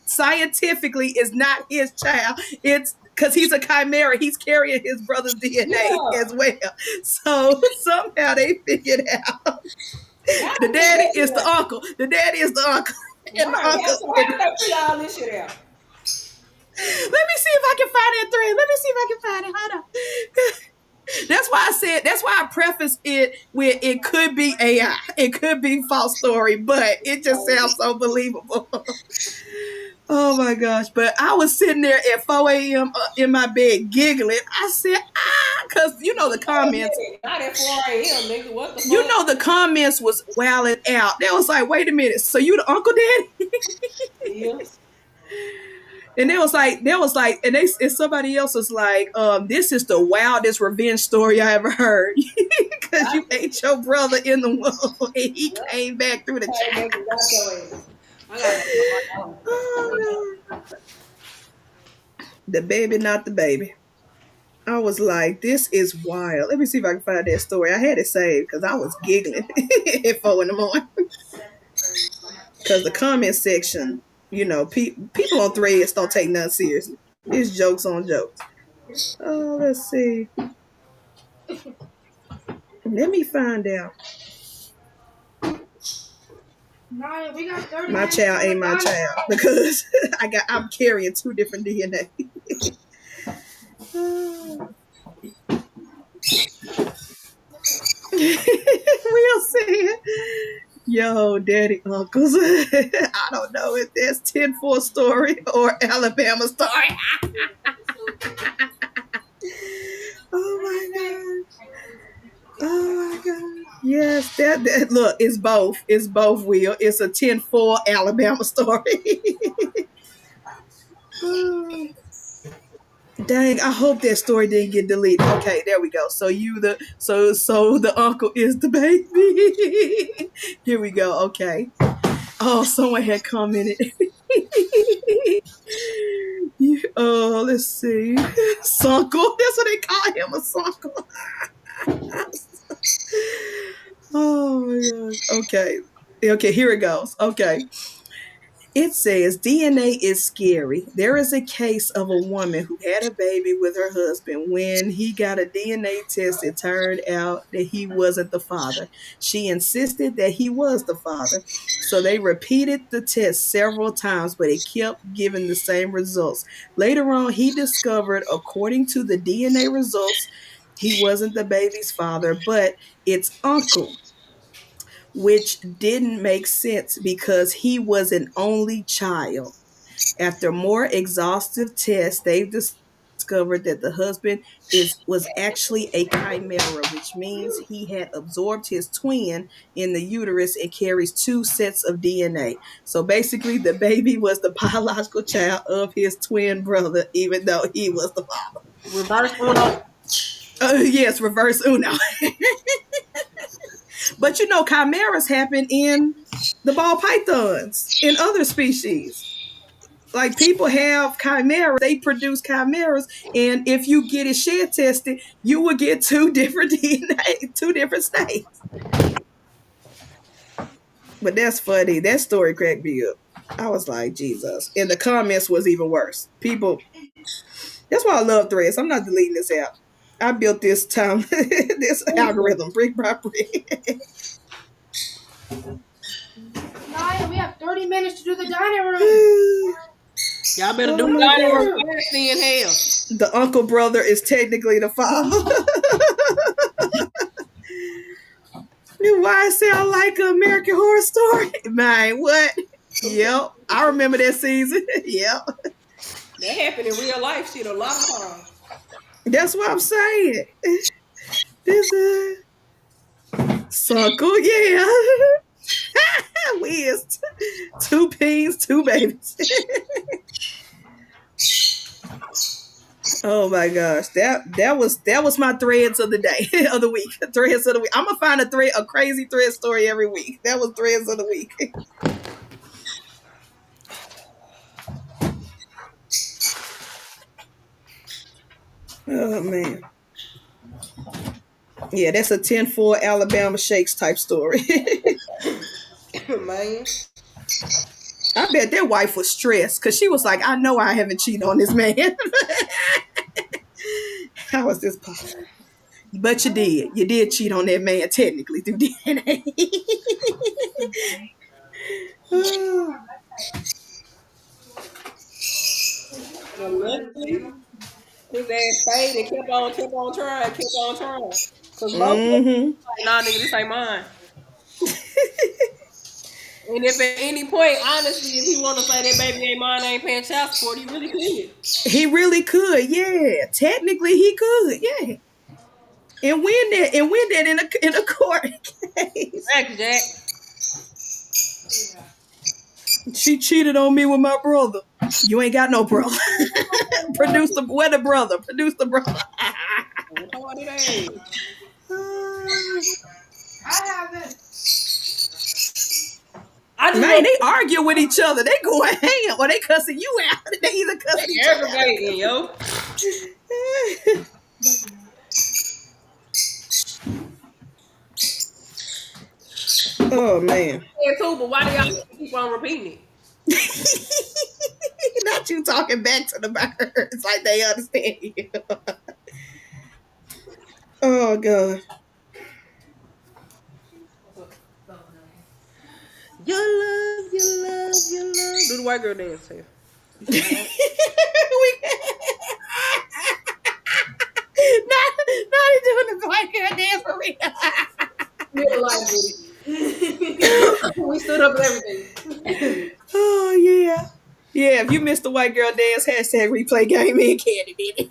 Scientifically, it's not his child. It's because he's a chimera. He's carrying his brother's DNA as well. So somehow they figured out the daddy is the uncle. The daddy is the uncle. And the uncle. Why did they figure all this shit out? Let me see if I can find that thread. Let me see if I can find it. Hold on. That's why I preface it with it could be AI. It could be false story, but it just sounds so believable. Oh my gosh. But I was sitting there at 4 a.m. in my bed giggling. I said, because the comments. Not at 4 a.m., nigga. What the fuck? The comments was wilding out. They was like, wait a minute. So you the uncle daddy? Yes. And and somebody else was like, this is the wildest revenge story I ever heard. Because you ate your brother in the womb and he came back through the child. Oh, no. The baby, not the baby. I was like, this is wild. Let me see if I can find that story. I had it saved because I was giggling at 4 in the morning. Because the comment section, people on Threads don't take nothing seriously. It's jokes on jokes. Oh, let's see. Let me find out. My child ain't my child because I'm carrying 2 different DNA. We'll see. Yo, daddy uncles. I don't know if that's 10-4 story or Alabama story. Oh my god. Yes, that look, it's both. It's both, Will. It's a 10-4 Alabama story. Dang, I hope that story didn't get deleted. Okay, there we go. So the uncle is the baby. Here we go. Okay. Oh, someone had commented. Let's see. Sunkle. That's what they call him, a sunkle. Oh my gosh. Okay, here it goes. Okay. It says DNA is scary. There is a case of a woman who had a baby with her husband. When he got a DNA test, it turned out that he wasn't the father. She insisted that he was the father. So they repeated the test several times, but it kept giving the same results. Later on, he discovered, according to the DNA results, he wasn't the baby's father, but its uncle, which didn't make sense because he was an only child. After more exhaustive tests, they've discovered that the husband was actually a chimera, which means he had absorbed his twin in the uterus and carries 2 sets of DNA. So basically, the baby was the biological child of his twin brother, even though he was the father. Reverse Uno. Yes, reverse Uno. But chimeras happen in the ball pythons, in other species. Like, people have chimeras, they produce chimeras, and if you get it shed tested, you will get 2 different DNA, 2 different states. But that's funny. That story cracked me up. I was like, Jesus. And the comments was even worse. People, that's why I love Threads. I'm not deleting this app. I built this algorithm brick by brick. Naya, we have 30 minutes to do the dining room. Y'all better do the dining room fast in hell. The uncle brother is technically the father. Why it sound like an American Horror Story? Man, what? Yep. I remember that season. Yep. That happened in real life shit a lot of times. That's what I'm saying. This is suckle, yeah. We is 2 peas, 2 babies. Oh my gosh, that was my threads of the day of the week. Threads of the week. I'm gonna find a crazy thread story every week. That was threads of the week. Oh man, yeah, that's a 10-4 Alabama Shakes type story. Man. I bet their wife was stressed because she was like, "I know I haven't cheated on this man." How is this possible? But you did. You did cheat on that man technically through DNA. Luckily, his ass stayed and kept on trying. Cause both of them Mm-hmm. like, nah, nigga, this ain't mine. And if at any point, honestly, if he want to say that baby ain't mine, I ain't paying child support, he really could. He really could, yeah. Technically, he could, yeah. And win that in a court case. Thanks, Jack. She cheated on me with my brother. You ain't got no brother. Where the brother? Produce the brother. I haven't. Man, they argue with each other. They going ham or they cussing you out. They either cussing each other aggravating, yo. Oh man. Yeah, too, but why do y'all keep on repeating it? Not you talking back to the birds like they understand you. Oh god. You love. Do the white girl dance here. Not doing the black girl dance for real. We stood up and everything. Oh yeah. Yeah, if you missed the white girl dance, #replay game me and Candy did it.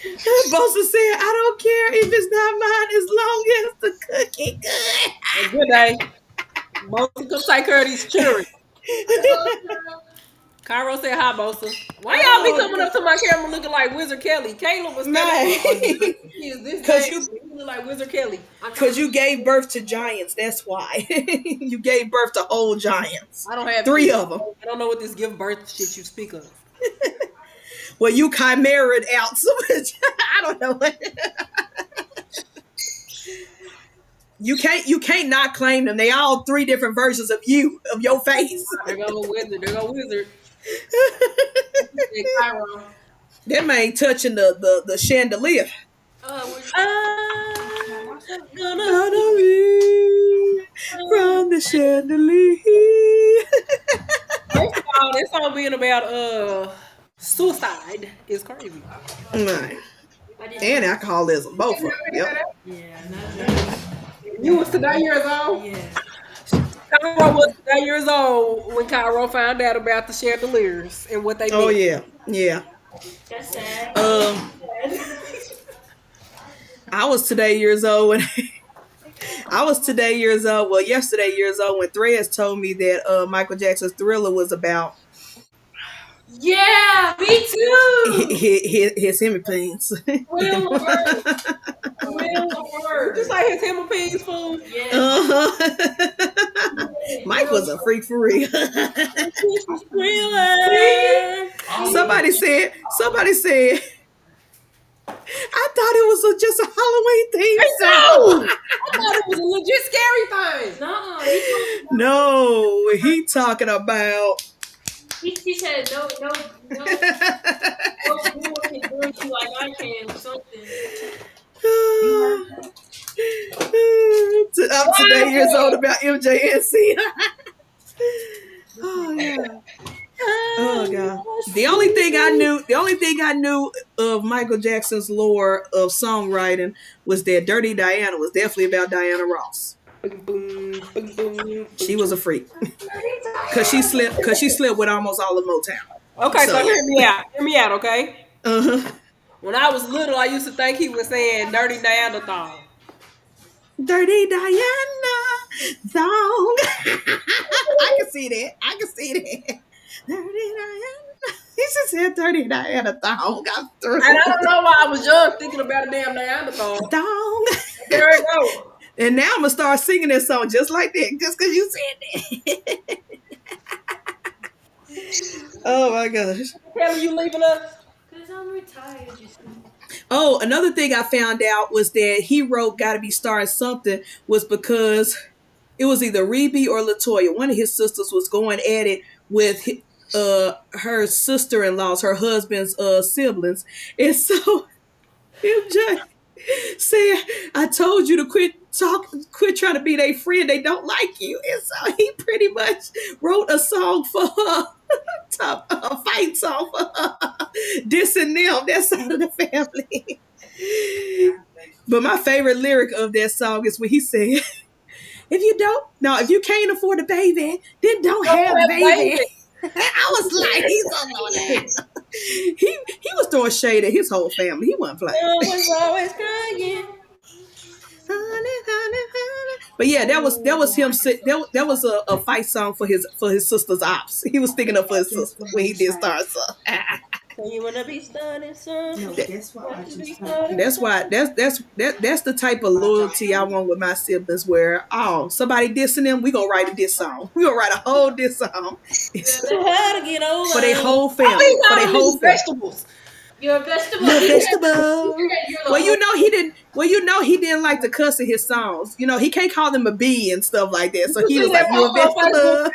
Bosa said, I don't care if it's not mine as long as the cookie good. Good day. Bosa, come take care of these children. Cairo said hi, Bosa. Why y'all be coming up to my camera looking like Wizard Kelly? Caleb was because you look like Wizard Kelly. Because you gave birth to giants. That's why. You gave birth to whole giants. I don't have 3 of them. I don't know what this give birth shit you speak of. Well, you chimeraed out so much. I don't know what. You can't not claim them. They all 3 different versions of you, of your face. There go Wizard. That man touching the chandelier. Gonna be from the chandelier. First of all, this song being about suicide is crazy. Right. And alcoholism, both of them. Yep. You was today years old? Yeah. Cairo was today years old when Cairo found out about the chandeliers and what they mean. Oh yeah. Yeah. That's sad. I was today years old when yesterday years old when Threads told me that Michael Jackson's Thriller was about Yeah, me too. his hemiplenes. Just like his hemiplenes food. Yeah. Mike was a freak for real. Somebody said, I thought it was just a Halloween theme song. I thought it was a legit scary thing. No, he talking about. He said no one can do you like I can or something. I'm today years old about MJNC. Oh yeah. Oh god. The only thing I knew of Michael Jackson's lore of songwriting was that Dirty Diana was definitely about Diana Ross. She was a freak. Cause she slept with almost all of Motown. Okay, so hear me out. Hear me out, okay? Uh-huh. When I was little, I used to think he was saying Dirty Neanderthal. Dirty Diana song. I can see that. Dirty Diana. He just said Dirty Diana thong. And I don't know why I was young thinking about a damn Neanderthal. Thong. There it go. And now I'm gonna start singing this song just like that, just because you said that. Oh my gosh. Kelly, you leaving us? Because I'm retired. Oh, another thing I found out was that he wrote "Gotta Be Starting Something" was because it was either Rebe or Latoya. One of his sisters was going at it with her sister-in-laws, her husband's siblings, and so MJ said, "I told you to quit trying to be their friend. They don't like you." And so he pretty much wrote a song for her, a fight song for her, dissing them, that side of the family. But my favorite lyric of that song is when he said, if you can't afford a baby, then don't have a baby. I was like, he's on that. He was throwing shade at his whole family. He wasn't playing. Always crying. But yeah, that was him. That was a fight song for his sister's ops. He was sticking up for his sister when he did Star Son. You wanna be starting something? No, that's the type of loyalty I want with my siblings. Where somebody dissing them, we gonna write a diss song. We gonna write a whole diss song for their whole family. For their whole vegetables. You're a vegetable. Well, he didn't like to cuss in his songs. He can't call them a bee and stuff like that. So he was like, "You're a vegetable."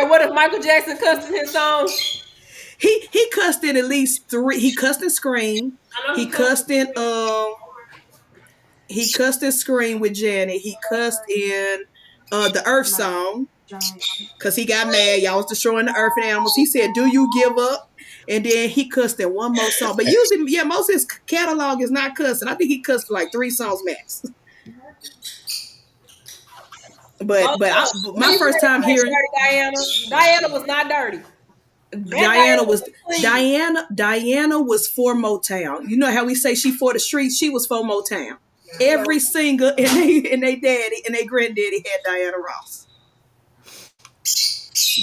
What if Michael Jackson cussed in his songs? He cussed in at least 3. He cussed in Scream. He cussed in Scream with Janet. He cussed in the Earth song because he got mad. Y'all was destroying the earth and animals. He said, "Do you give up?" And then he cussed in one more song. But usually, most of his catalog is not cussing. I think he cussed for like 3 songs max. But my first time hearing Diana was not dirty. Diana was for Motown. You know how we say she for the streets? She was for Motown. Every singer and they daddy and they granddaddy had Diana Ross.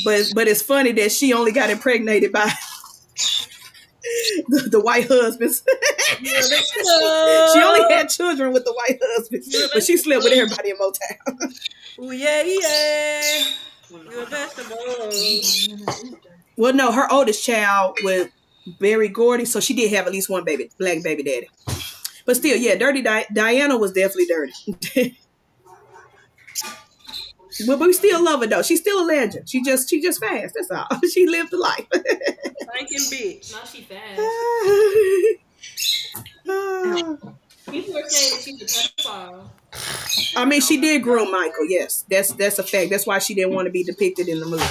But it's funny that she only got impregnated by the white husbands. She only had children with the white husbands, but she slept with everybody in Motown. Oh yeah. You're a vegetable. Well, no, her oldest child with Berry Gordy, so she did have at least one black baby daddy. But still, yeah, Dirty Diana was definitely dirty. But we still love her though. She's still a legend. She just fast. That's all. She lived the life. Thanking bitch. Now she fast. People are saying that she's a pedophile. I mean, she did groom Michael. Yes, that's a fact. That's why she didn't want to be depicted in the movie.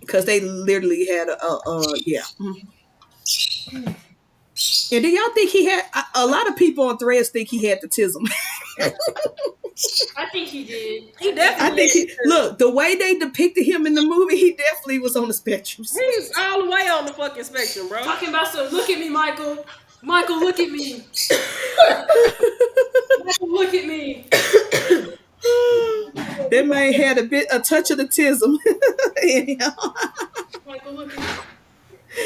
Because they literally had yeah. And do y'all think he had? A lot of people on Threads think he had the tism. I think he did. He definitely. Look, the way they depicted him in the movie, he definitely was on the spectrum. He's all the way on the fucking spectrum, bro. Talking about look at me, Michael. Michael, look at me. Michael, look at me. That man had a touch of the tism. Michael, look at me.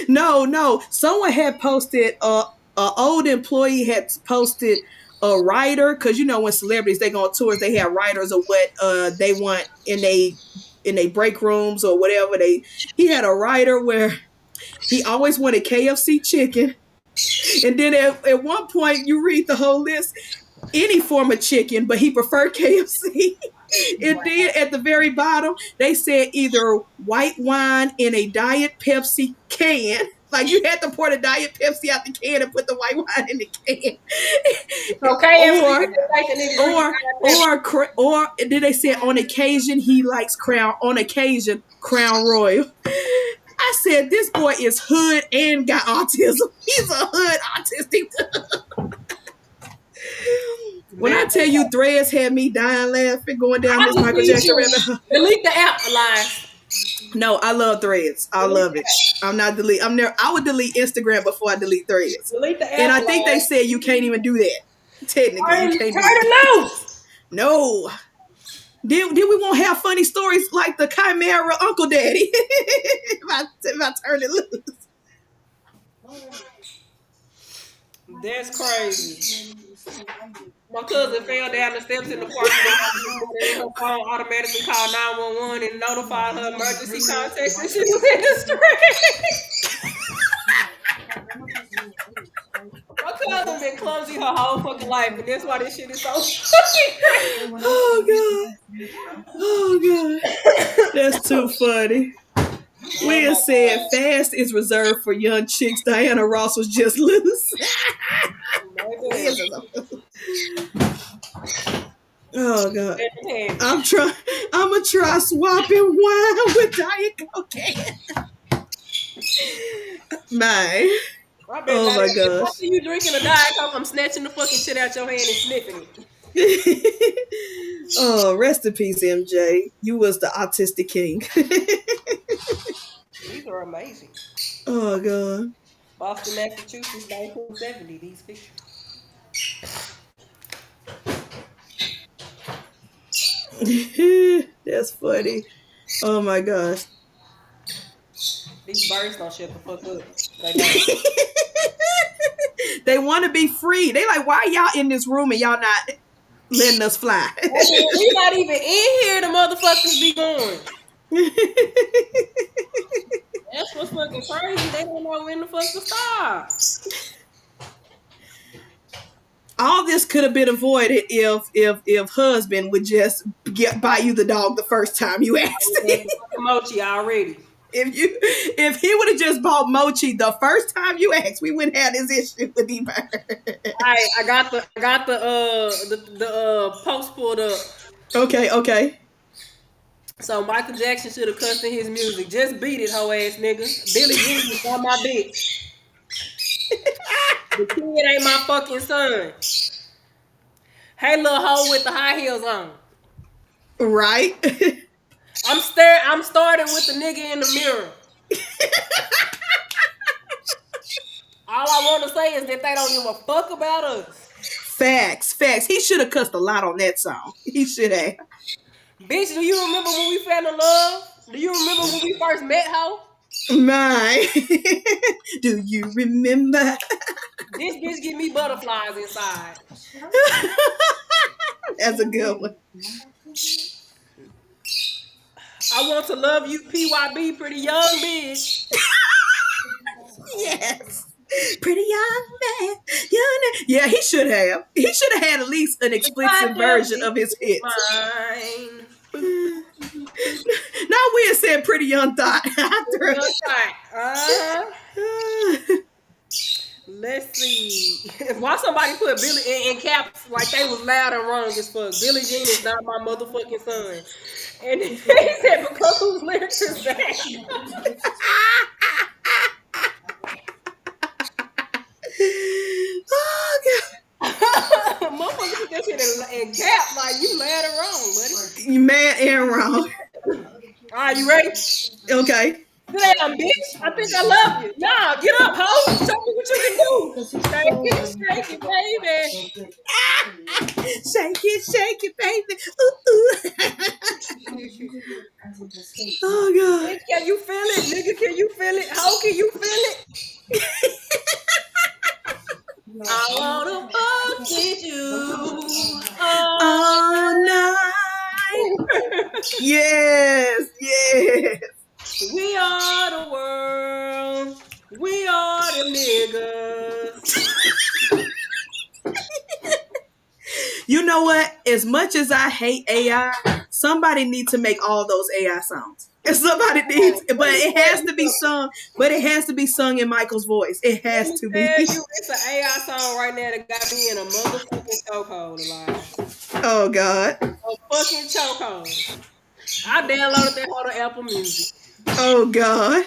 No. Someone had posted, an old employee had posted a writer, because when celebrities, they go on tours, they have writers of what they want in they break rooms or whatever. He had a writer where he always wanted KFC chicken. And then at one point, you read the whole list, any form of chicken, but he preferred KFC. And then at the very bottom, they said either white wine in a Diet Pepsi can Like you had to pour the Diet Pepsi out the can and put the white wine in the can. Okay, or did they say on occasion he likes Crown Royal? I said this boy is hood and got autism. He's a hood autistic. When I tell you Threads had me dying laughing going down this Michael Jackson rabbit hole. Delete the app, Elias. No, I love Threads. I love it. I'm not delete. I would delete Instagram before I delete Threads. Delete the app. And I think they said you can't even do that. Technically, you can't. Turn it loose. No. Then we won't have funny stories like the Chimera Uncle Daddy if I turn it loose. That's crazy. My cousin fell down the steps in the park and her phone automatically called 911 and notified her emergency contacts and she was in distress. My cousin been clumsy her whole fucking life, and that's why this shit is so fucking crazy. Oh God. That's too funny. Leah said fast is reserved for young chicks. Diana Ross was just loose. Oh God. I'm gonna try swapping wine with Diet Cocaine. Man. Oh my gosh. After you drinking a Diet Coke, I'm snatching the fucking shit out your hand and sniffing it. Oh, rest in peace, MJ. You was the autistic king. These are amazing. Oh God. Boston, Massachusetts, 1970. These pictures. That's funny. Oh my gosh. These birds don't shut the fuck up. They want to be free. They like, why y'all in this room and y'all not letting us fly? We not even in here. The motherfuckers be going. That's what's fucking crazy. They don't know when the fuck to stop. All this could have been avoided if husband would just buy you the dog the first time you asked him. Mochi already. If he would have just bought Mochi the first time you asked, we wouldn't have this issue with the bird. I got the post pulled up. Okay. So Michael Jackson should have cussed in his music. Just beat it, hoe ass nigga. Billie Jean is on my bitch. The kid ain't my fucking son. Hey, little hoe with the high heels on. Right. I'm starting with the nigga in the mirror. All I want to say is that they don't give a fuck about us. Facts. He should have cussed a lot on that song. He should have. Bitch, do you remember when we fell in love? Do you remember when we first met, hoe? My. Do you remember? This bitch give me butterflies inside. That's a good one. I want to love you, PYB, pretty young bitch. Yes. Pretty young man. Yeah, he should have. He should have had at least an explicit version of his hits. Mine. Now we had said pretty young thought. Let's see. Why somebody put Billy in caps like they was loud and wrong as fuck? Billie Jean is not my motherfucking son. And he said, because whose lyrics is that? Oh, God. Motherfucker put that shit in cap like you mad and wrong, buddy. You mad and wrong. All right, you ready? Okay. Damn, bitch. I think I love you. Nah, get up, ho. Show me what you can do. Shake it, baby. Shake it, baby. Oh, God. Bitch, can you feel it? Nigga, can you feel it? How can you feel it? I wanna fuck with you all night. Yes. We are the world. We are the niggas. You know what? As much as I hate AI, somebody needs to make all those AI songs. And somebody needs, but it has to be sung. But it has to be sung in Michael's voice. It Let has me to be. tell you, it's an AI song right now that got me in a motherfucking chokehold, alive. Oh God. A fucking chokehold. I downloaded that on Apple Music. Oh God.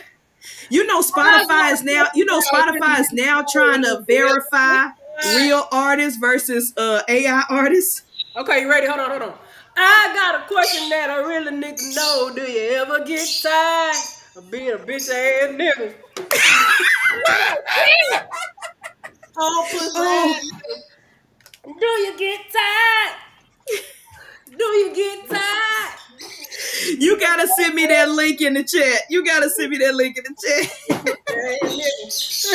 You know Spotify is now. You know Spotify is now trying to verify real artists versus AI artists. Okay, you ready? Hold on. I got a question that I really need to know. Do you ever get tired of being a bitch ass nigga? Oh, pussy Oh, ass nigga. Do you get tired? Do you get tired? you gotta send me that link in the chat. You gotta send me that link in the chat. Pussy ass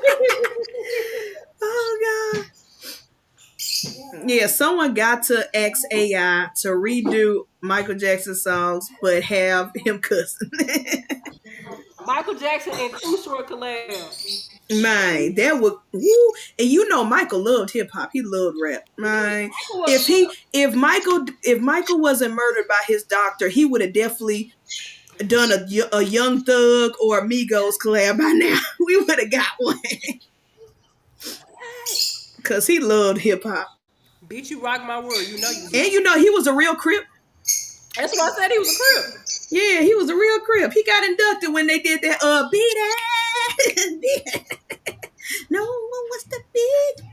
nigga. Oh God. Yeah, someone got to ask AI to redo Michael Jackson songs, but have him cussing. Michael Jackson and Too Short collab. Man, that would woo. And you know Michael loved hip hop. He loved rap. Man, if Michael wasn't murdered by his doctor, he would have definitely done a Young Thug or Migos collab by now. We would have got one. Cause he loved hip hop. Bitch, you rock my world. You know you do. And you know he was a real Crip. That's what I said. He was a crib. Yeah, he was a real Crip. He got inducted when they did that beat it. No one wants to beat.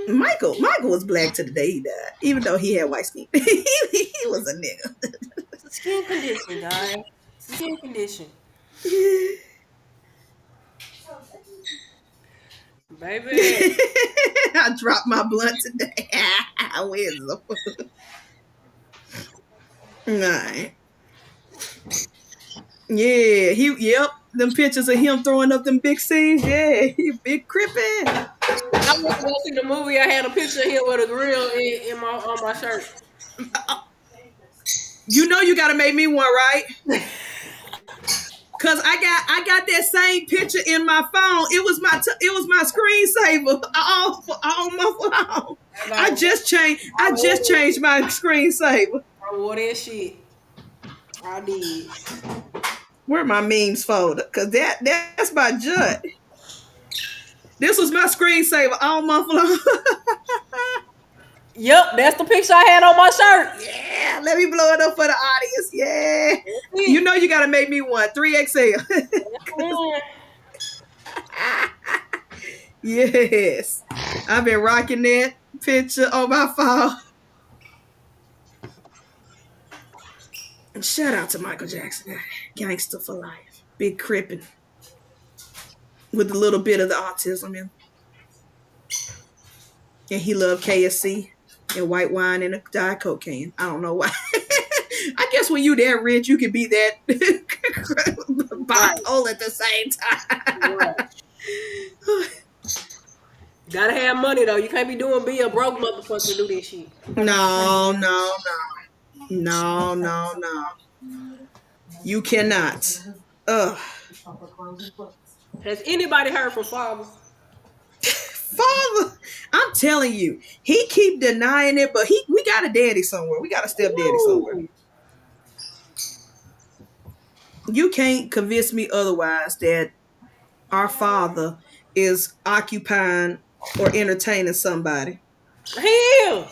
Michael was black to the day he died, even though he had white skin. He was a nigga. It's a skin condition, guys. It's a skin condition. Baby. I dropped my blunt today. Where's the food? Nah. Yeah, yep. Them pictures of him throwing up them big scenes. Yeah, he big crippin'. I went to go see the movie. I had a picture of him with a grill on my shirt. You know you gotta make me one, right? Cause I got that same picture in my phone. It was my screensaver on my phone. I just changed my screensaver. I wore that shit. I did. Where my memes folder? Cause that's my jut. This was my screensaver all month long. Yep, that's the picture I had on my shirt. Yeah, let me blow it up for the audience. Yeah. You know you gotta make me one. 3XL. Yes. I've been rocking that picture on my phone. And shout out to Michael Jackson. Gangster for life. Big crippin'. With a little bit of the autism in. And he loved KFC and white wine and a Diet Coke can. I don't know why. I guess when you that rich, you can be that bipolar at the same time. Right. Gotta have money though. You can't be be a broke motherfucker to do this shit. No. You cannot. Ugh. Has anybody heard from Father? Father, I'm telling you, he keep denying it, but we got a daddy somewhere. We got a stepdaddy somewhere. You can't convince me otherwise that our father is occupying or entertaining somebody. He is.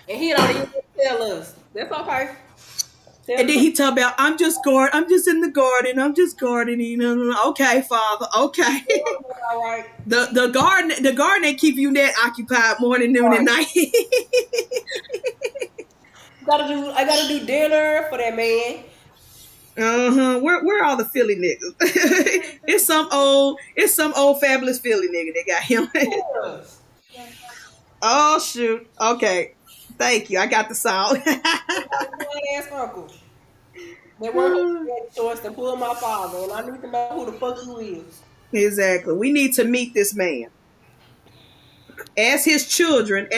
And he don't even tell us. That's okay. And then he talk about, I'm just in the garden. I'm just gardening. Okay, Father. Okay. All right. The garden that keep you that occupied morning, noon, and night. I gotta do dinner for that man. Where are all the Philly niggas? It's some old fabulous Philly nigga that got him. Oh shoot. Okay. Thank you. I got the song. Ass uncle. They weren't choice to pull my father, and I need to know who the fuck you is. Exactly. We need to meet this man. As his children,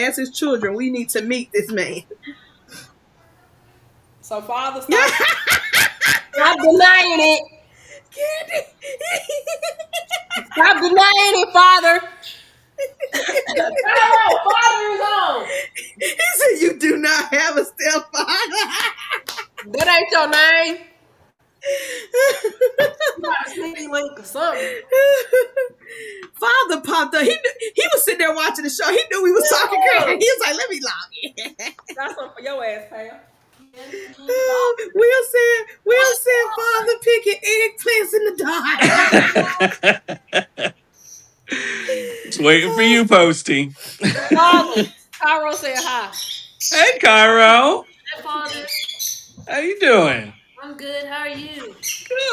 we need to meet this man. So father, stop. Stop denying it. Candy. Stop denying it, Father. Father is on. He said, "You do not have a stepfather." That ain't your name. You got a sneaky link or something. Father popped up. He was sitting there watching the show. He knew we was talking crazy. He was like, "Let me log in." Got something for your ass, pal. Will said, "Father picking eggplants in the dark." Just waiting for you, Posty. Father, Cairo said hi. Hey, Cairo. Hi, Father. How you doing? I'm good. How are you?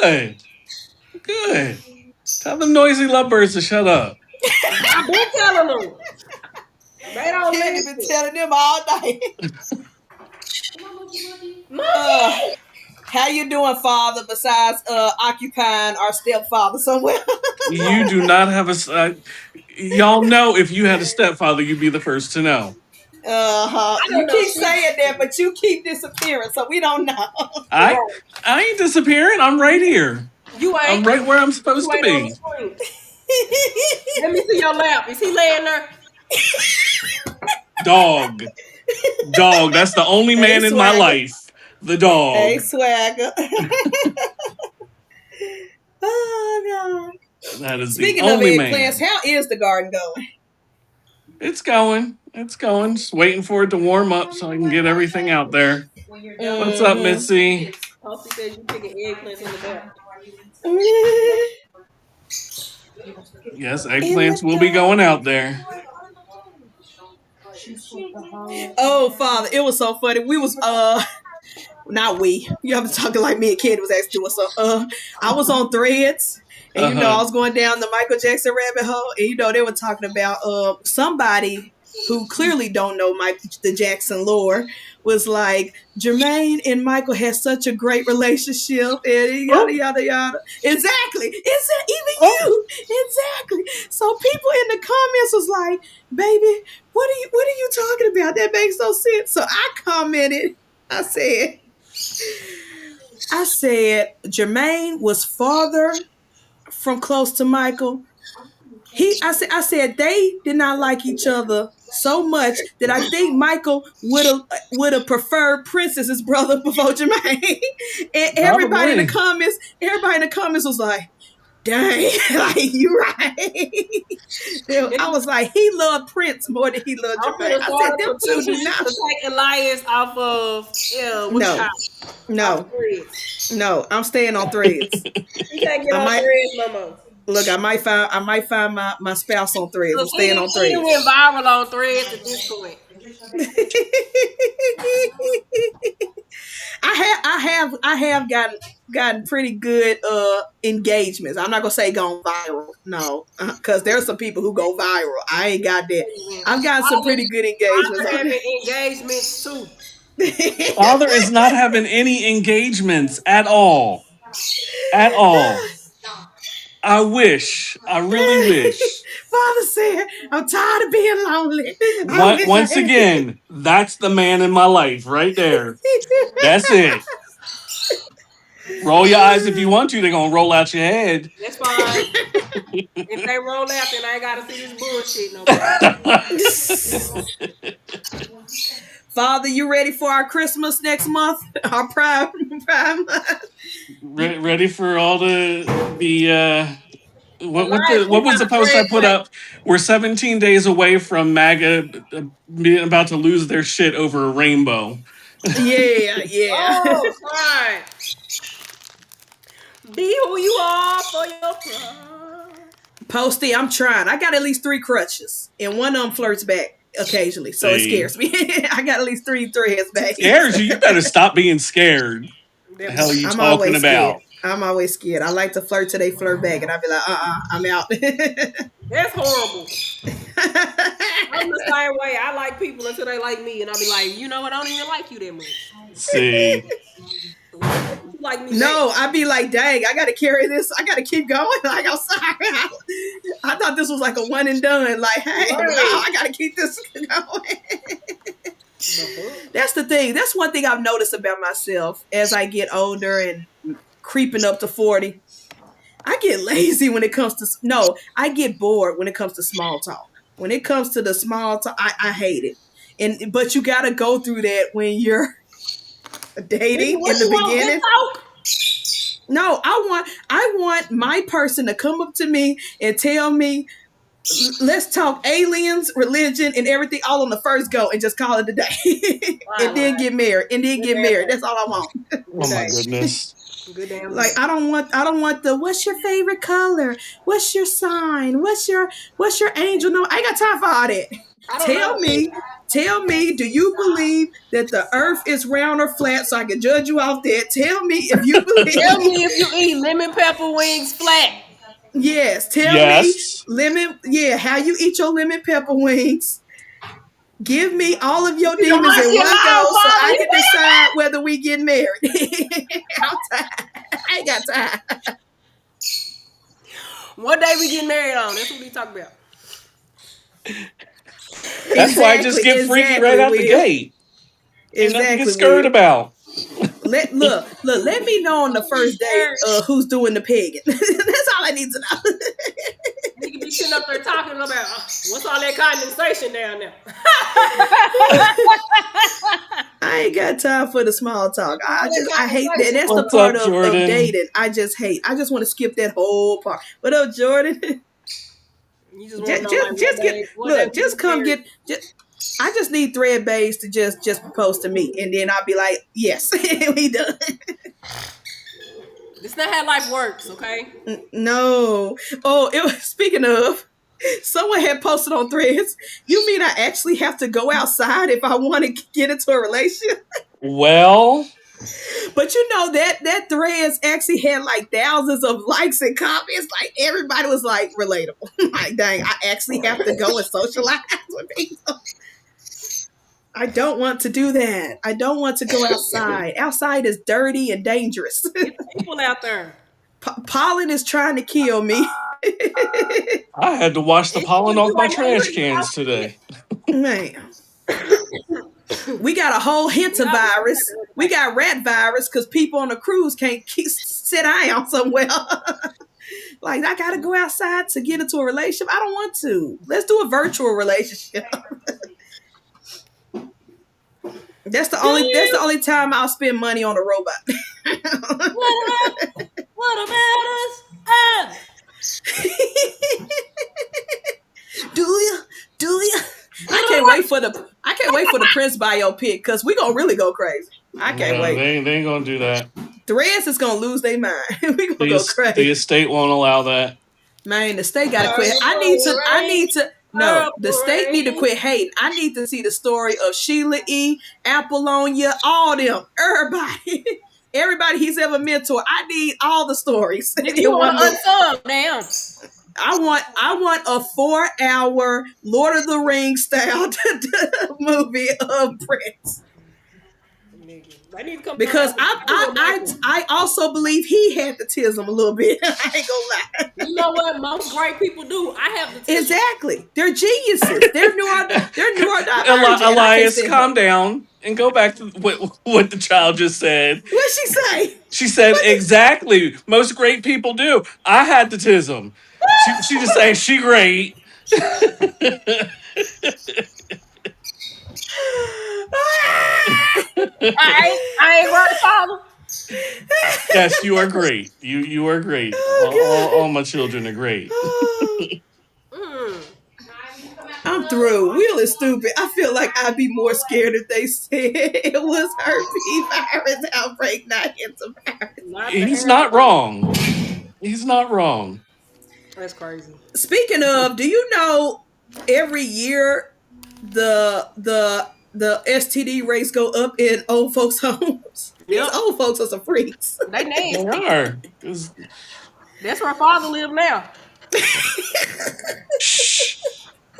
Good. Good. Tell them noisy lovebirds to shut up. I've been telling them. They don't Candy listen. been telling them all night. Come on, Monkey. Monkey! How you doing, Father? Besides occupying our stepfather somewhere. You do not have a. Y'all know if you had a stepfather, you'd be the first to know. I You don't know keep shit. saying that, but you keep disappearing, so we don't know. I Right. I ain't disappearing. I'm right here. You I'm ain't. right where I'm supposed You to ain't on be. the screen. Let me see your lap. Is he laying there? Dog. Dog. That's the only Hey, man in my swagger. life. The Hey, dog. swagger. Oh, God. That is the Speaking of only eggplants, man. how is the garden going? It's going. It's going. Just waiting for it to warm up so I can get everything out there. What's up, Mm-hmm. Missy? Posty says you picking eggplants in the dark. Yes, In the eggplants will be dark. going out there. Oh, Father, it was so funny. We was not we. You have to talking like me and Kid was actually doing so. I was on Threads, and I Uh-huh. was going down the Michael Jackson rabbit hole, and they were talking about somebody who clearly don't know the Jackson lore was like Jermaine and Michael had such a great relationship, and yada Oh, yada yada. Exactly. It's even oh. you. Exactly. So people in the comments was like, "Baby, what are you talking about? That makes no sense." So I commented. I said Jermaine was farther from close to Michael. I said they did not like each other so much that I think Michael would have preferred Princess's brother before Jermaine. And Probably. everybody in the comments was like, "Dang, like you right." I was like, he loved Prince more than he loved I'm Jermaine. finna I start said, a them two do petition not. to take Elias off of what you No, call off no, of Threads. no. I'm staying on Threads. He can't get I on might Threads no more. look. I might find my spouse on Threads. I'm Cause staying on he Threads. went viral on Threads at this point. I have gotten pretty good engagements. I'm not gonna say gone viral, no, because there's some people who go viral. I ain't got that. I've gotten some pretty good engagements Father on having engagements too. Father is not having any engagements at all. At all. I wish. I really wish. Father said, "I'm tired of being lonely. I wish I Once again, that's the man in my life right there. That's it. Roll your eyes if you want to. They're going to roll out your head. That's fine. If they roll out, then I ain't gotta see this bullshit no more. Father, you ready for our Christmas next month? Our Prime month. Ready for all the Elias, what you was got the a post I thread put back. up? We're 17 days away from MAGA being about to lose their shit over a rainbow. Yeah. Oh, fine. Be who you are for your pride. Posty, I'm trying. I got at least 3 crutches, and one of them flirts back occasionally, so it Say, scares me. I got at least 3 threads back. scares you. You better stop being scared. The That hell are part. you I'm talking always scared. about? I'm always scared. I like to flirt till they flirt back, and I be like, I'm out. That's horrible. I'm the same way. I like people until they like me, and I'll be like, you know what? I don't even like you that much. See, You like me back. No, I be like, dang, I gotta carry this. I gotta keep going. Like, I'm sorry. I thought this was like a one and done. Like, hey, no, Right. I gotta keep this going. The fuck? That's the thing. That's one thing I've noticed about myself as I get older and creeping up to 40. I get lazy when it comes to I get bored when it comes to small talk. When it comes to the small talk, I hate it. But you got to go through that when you're dating What in the you want, beginning. good talk? No, I want my person to come up to me and tell me, let's talk aliens, religion, and everything all on the first go and just call it a day. And then get married. That's all I want. Oh my goodness. Good damn. Like I don't want the what's your favorite color? What's your sign? What's your angel number? I ain't got time for all that. Tell me, do you believe that the earth is round or flat so I can judge you off that? Tell me if you believe. Tell me if you eat lemon pepper wings flat. Yes, tell me how you eat your lemon pepper wings. Give me all of your demons in one go so I can decide whether we get married. I'm tired. I ain't got time. What day we get married on? That's what we talk about. That's why I just get freaky right out the gate. Ain't nothing to get scared about. Let me know on the first date who's doing the pegging. That's all I need to know. You can be sitting up there talking about what's all that condensation down there. I ain't got time for the small talk. I hate that. That's the part of dating. I just want to skip that whole part. What up, Jordan? You just I just need thread babes to just propose to me, and then I'll be like, yes, we done. It's not how life works, okay? No. Oh, speaking of, someone had posted on Threads. You mean I actually have to go outside if I want to get into a relationship? Well, but you know that Threads actually had like thousands of likes and comments. Like everybody was like relatable. Like, dang, I actually have to go and socialize with people. I don't want to do that. I don't want to go outside. Outside is dirty and dangerous. People out there. Pollen is trying to kill me. I had to wash the pollen off my trash cans today. Man. We got a whole hantavirus. We got rat virus because people on the cruise can't sit down somewhere. Like, I gotta go outside to get into a relationship. I don't want to. Let's do a virtual relationship. That's the only time I'll spend money on a robot. What about us? Do you? I can't wait for the Prince biopic because we gonna really go crazy. I can't wait. They ain't gonna do that. Threads is gonna lose their mind. We gonna go crazy. The estate won't allow that. Man, the state gotta quit. I need to. No, the state need to quit hating. I need to see the story of Sheila E., Apollonia, all them, everybody he's ever mentored. I need all the stories. You want to unsub now? I want a 4-hour Lord of the Rings style movie of Prince. Because I also believe he had the tism a little bit. I ain't gonna lie. You know what most great people do? I have the tism. Exactly. They're geniuses. They're Elias, calm down and go back to what the child just said. What'd she say? She said exactly. Most great people do. I had the tism. She just saying she great. I ain't right, Father. Yes, you are great. You are great. All my children are great. I'm through. Will is stupid. I feel like I'd be more scared if they said it was herpes virus outbreak, not hantavirus. He's not wrong. He's not wrong. That's crazy. Speaking of, do you know every year the STD rates go up in old folks' homes? Yep. These old folks are some freaks. They nasty. They are. That's where Father lives now. Shh.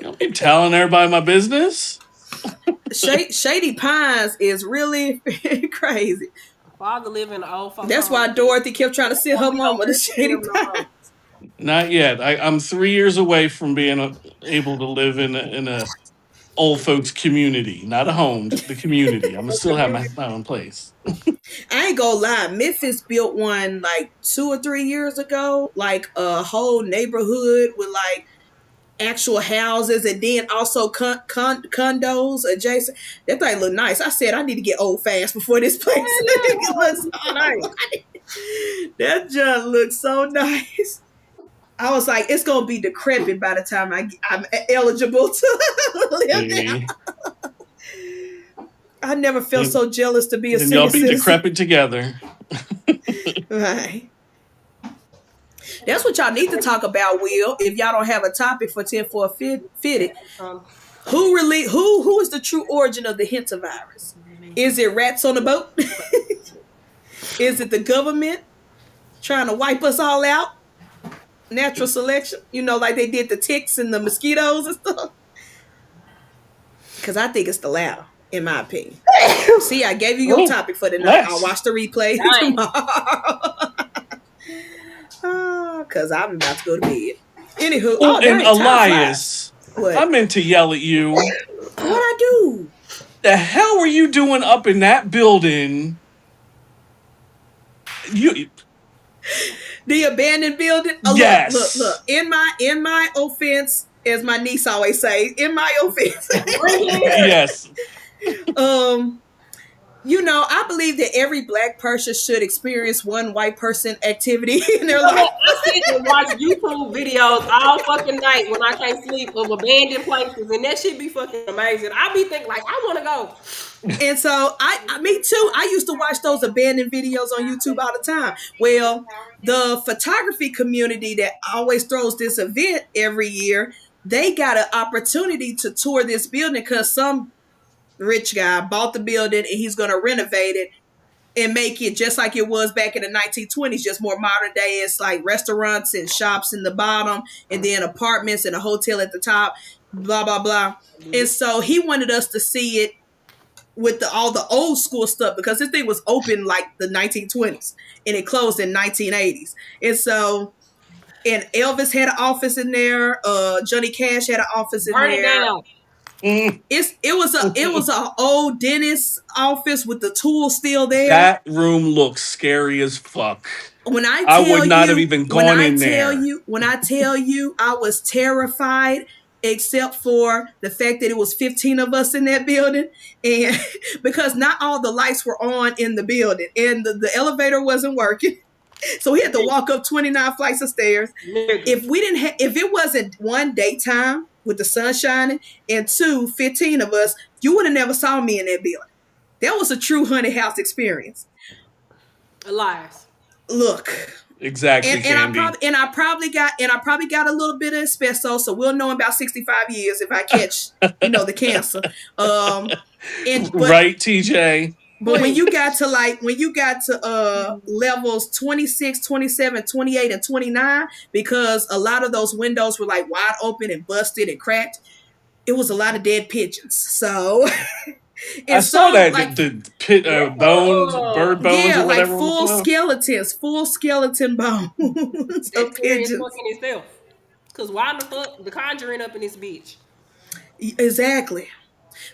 Don't be telling everybody my business. Shady Pines is really crazy. Father live in the old folks' That's home. why Dorothy kept trying to send her mama to Shady Pines. Not yet. I'm 3 years away from being able to live in a old folks community, not a home, the community. I'm gonna still have my own place. I ain't gonna lie, Memphis built one like 2 or 3 years ago, like a whole neighborhood with like actual houses and then also condos adjacent. That thing look nice. I said I need to get old fast before this place. It looks so nice. That junk looks so nice. I was like, it's gonna be decrepit by the time I'm eligible to live there. Hey, I never felt so jealous to be a then y'all senior be citizen. decrepit together. Right. That's what y'all need to talk about, Will. If y'all don't have a topic for 10-4 fitted, who is the true origin of the Hinta virus? Is it rats on the boat? Is it the government trying to wipe us all out? Natural selection, like they did the ticks and the mosquitoes and stuff. Because I think it's the latter, in my opinion. See, I gave you your topic for tonight. I'll watch the replay tomorrow. Because I'm about to go to bed. Anywho, and Elias, I meant to yell at you. What'd I do? The hell were you doing up in that building? The abandoned building? Oh, yes. Look. In my offense, as my niece always say, in my offense. Yes. I believe that every black person should experience one white person activity in their life. I sit and watch YouTube videos all fucking night when I can't sleep of abandoned places, and that shit be fucking amazing. I be thinking like, I want to go. And so me too. I used to watch those abandoned videos on YouTube all the time. Well, the photography community that always throws this event every year, they got an opportunity to tour this building because some rich guy bought the building and he's going to renovate it and make it just like it was back in the 1920s, just more modern day. It's like restaurants and shops in the bottom and then apartments and a hotel at the top, blah, blah, blah. And so he wanted us to see it with all the old school stuff because this thing was open like the 1920s and it closed in 1980s. And so, and Elvis had an office in there. Johnny Cash had an office in there. Burn it down. It was a old dentist office with the tools still there. That room looks scary as fuck. I would not have even gone in there. When I tell you, I was terrified, except for the fact that it was 15 of us in that building, and because not all the lights were on in the building, and the elevator wasn't working. So we had to walk up 29 flights of stairs. If it wasn't one, daytime with the sun shining, and 2, 15 of us, you would have never saw me in that building. That was a true haunted house experience. Elias. Look. Exactly. And I probably got a little bit of asbestos, so we'll know in about 65 years if I catch, the cancer. Right, TJ. But when you got to levels 26, 27, 28, and 29, because a lot of those windows were like wide open and busted and cracked, it was a lot of dead pigeons. So I saw that like, the pit bones, bird bones, or whatever. Like full skeleton bones of pigeons. Because why the fuck the Conjuring up in this bitch? Exactly.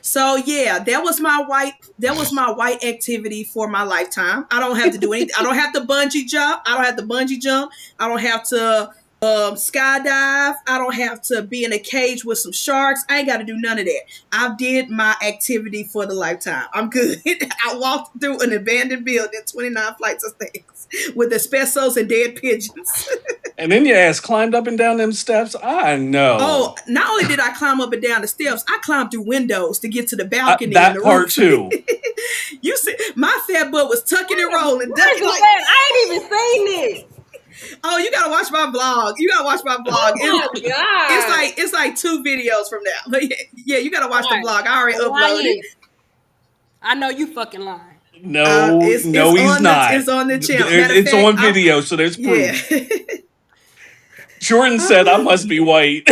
So yeah, that was my white activity for my lifetime. I don't have to do anything. I don't have to bungee jump. I don't have to skydive. I don't have to be in a cage with some sharks. I ain't got to do none of that. I did my activity for the lifetime. I'm good. I walked through an abandoned building, 29 flights of stairs with asbestos and dead pigeons. And then your ass climbed up and down them steps. I know. Oh, not only did I climb up and down the steps, I climbed through windows to get to the balcony. That part too. You see, my fat butt was tucking and rolling. I ain't even seen this. Oh, you gotta watch my vlog. Oh my God. It's like 2 videos from now. But yeah, you gotta watch the vlog. I already uploaded it. I know you fucking lying. No, he's not. It's on the channel. It's on video, so there's proof. Yeah. Jordan said, "I must be white."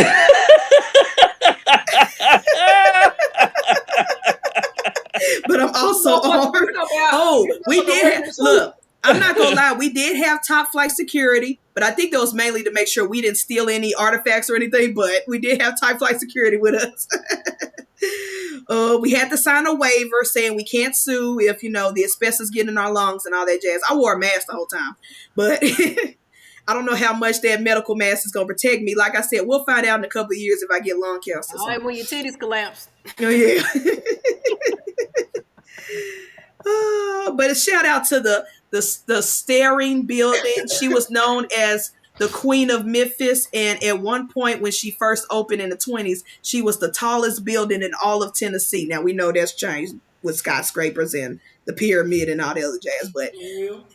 But I'm also armed. Oh, we did look. I'm not gonna lie, we did have top flight security, but I think that was mainly to make sure we didn't steal any artifacts or anything, but we did have top flight security with us. We had to sign a waiver saying we can't sue if, the asbestos get in our lungs and all that jazz. I wore a mask the whole time, but I don't know how much that medical mask is going to protect me. Like I said, we'll find out in a couple of years if I get lung cancer. All right, when your titties collapse. Oh, yeah. But a shout out to the staring building. She was known as the Queen of Memphis, and at one point when she first opened in the 20s, she was the tallest building in all of Tennessee. Now we know that's changed with skyscrapers and the pyramid and all the other jazz, but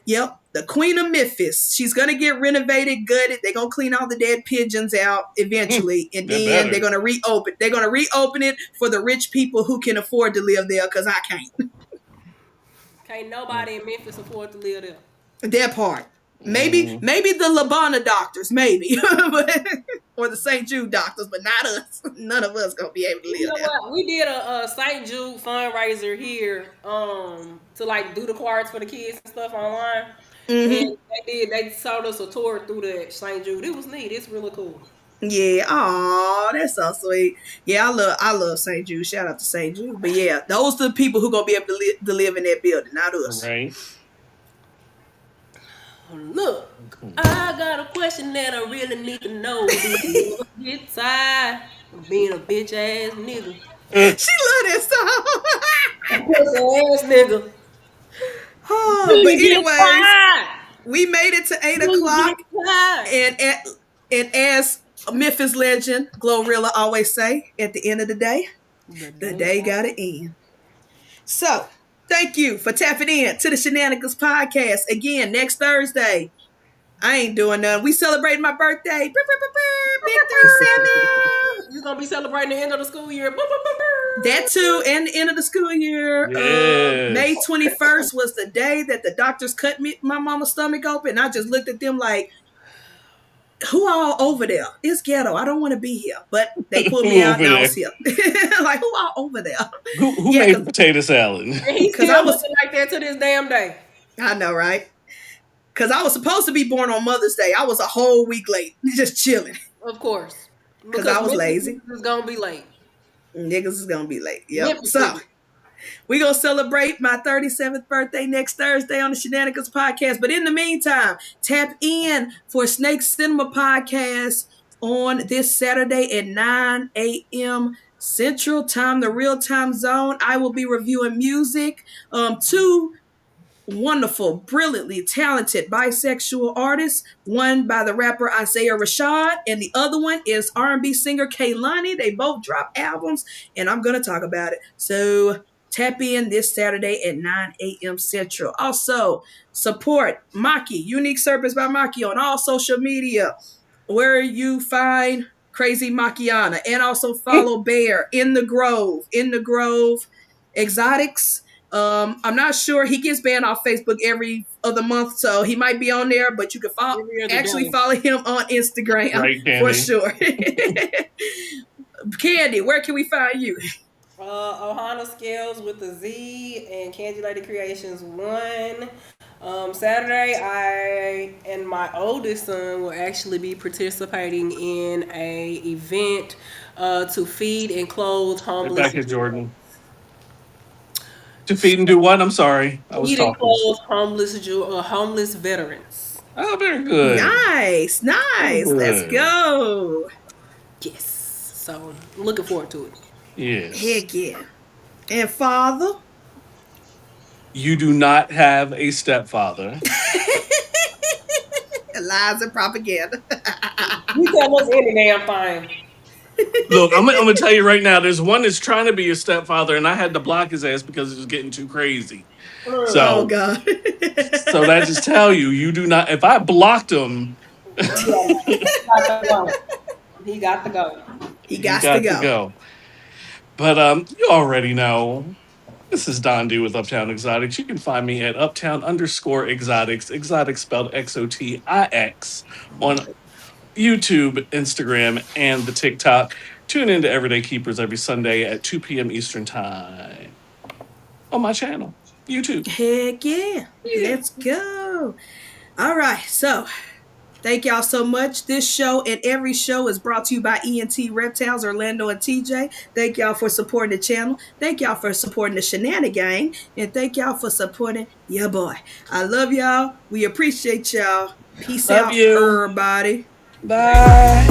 yep, the Queen of Memphis. She's gonna get renovated, gutted. They're gonna clean all the dead pigeons out eventually, and then they're gonna reopen. They're gonna reopen it for the rich people who can afford to live there, because I can't. Can't nobody in Memphis afford to live there. That part. Maybe the Labana doctors, maybe. Or the St. Jude doctors, but not us. None of us gonna be able to live there. What? We did a St. Jude fundraiser here to like do the cards for the kids and stuff online. And they sold us a tour through the St. Jude. It was neat. It's really cool. Yeah, oh, that's so sweet. Yeah, I love St. Jude. Shout out to St. Jude. But yeah, those are the people who gonna be able to live in that building, not us. Right. Look, I got a question that I really need to know. Do you ever get tired of being a bitch ass nigga? She love that song. Bitch ass nigga. Oh, but anyways, we made it to 8:00, and as Memphis legend Glorilla always say, at the end of the day, the day gotta end. So, thank you for tapping in to the Shenanigans podcast. Again, next Thursday. I ain't doing nothing. We celebrating my birthday. Big 37. You gonna be celebrating the end of the school year. That too, and the end of the school year. Yes. May 21st was the day that the doctors cut my mama's stomach open. I just looked at them like, who all over there? It's ghetto. I don't want to be here. But they pulled me out and I was here. Like, who all over there? Who made the potato salad? Because I was like that to this damn day. I know, right? Because I was supposed to be born on Mother's Day. I was a whole week late. Just chilling. Of course. Because I was lazy. Niggas is going to be late. Niggas is going to be late. Yep. So, we're going to celebrate my 37th birthday next Thursday on the Shenanigans podcast. But in the meantime, tap in for Snake Cinema Podcast on this Saturday at 9 a.m. Central Time, the real time zone. I will be reviewing music. Two wonderful, brilliantly talented bisexual artists. One by the rapper Isaiah Rashad, and the other one is R&B singer Kaylani. They both drop albums, and I'm going to talk about it. So tap in this Saturday at 9 a.m. Central. Also, support Maki, Unique Serpents by Maki on all social media, where you find Crazy Makiana, and also follow Bear in the Grove Exotics. I'm not sure. He gets banned off Facebook every other month, so he might be on there, but you can follow him on Instagram, right, for sure. Candy, where can we find you? Ohana Scales with a Z and Candy Lady Creations 1. Saturday, I and my oldest son will actually be participating in a event to feed and clothe homeless. Back at Jordan. To feed and do what? I'm sorry. I was feed talking. And clothe homeless veterans. Oh, very good. Nice. Good. Let's go. Yes. So, looking forward to it. Yes. Heck yeah. And father? You do not have a stepfather. Lies and propaganda. You tell us any damn thing. Look, I'm going to tell you right now, there's one that's trying to be your stepfather, and I had to block his ass because it was getting too crazy. So, oh, God. So that just tell you do not, if I blocked him. He got to go. He got to go. But you already know. This is Don D with Uptown Exotics. You can find me at uptown_exotics, exotics spelled XOTIX, on YouTube, Instagram, and the TikTok. Tune in to Everyday Keepers every Sunday at 2 p.m. Eastern Time on my channel, YouTube. Heck yeah. Let's go. All right. So, Thank y'all so much. This show and every show is brought to you by ENT Reptiles, Orlando and TJ. Thank y'all for supporting the channel. Thank y'all for supporting the Shenaniga Gang. And thank y'all for supporting your boy. I love y'all. We appreciate y'all. Peace Love out, you. everybody. Bye.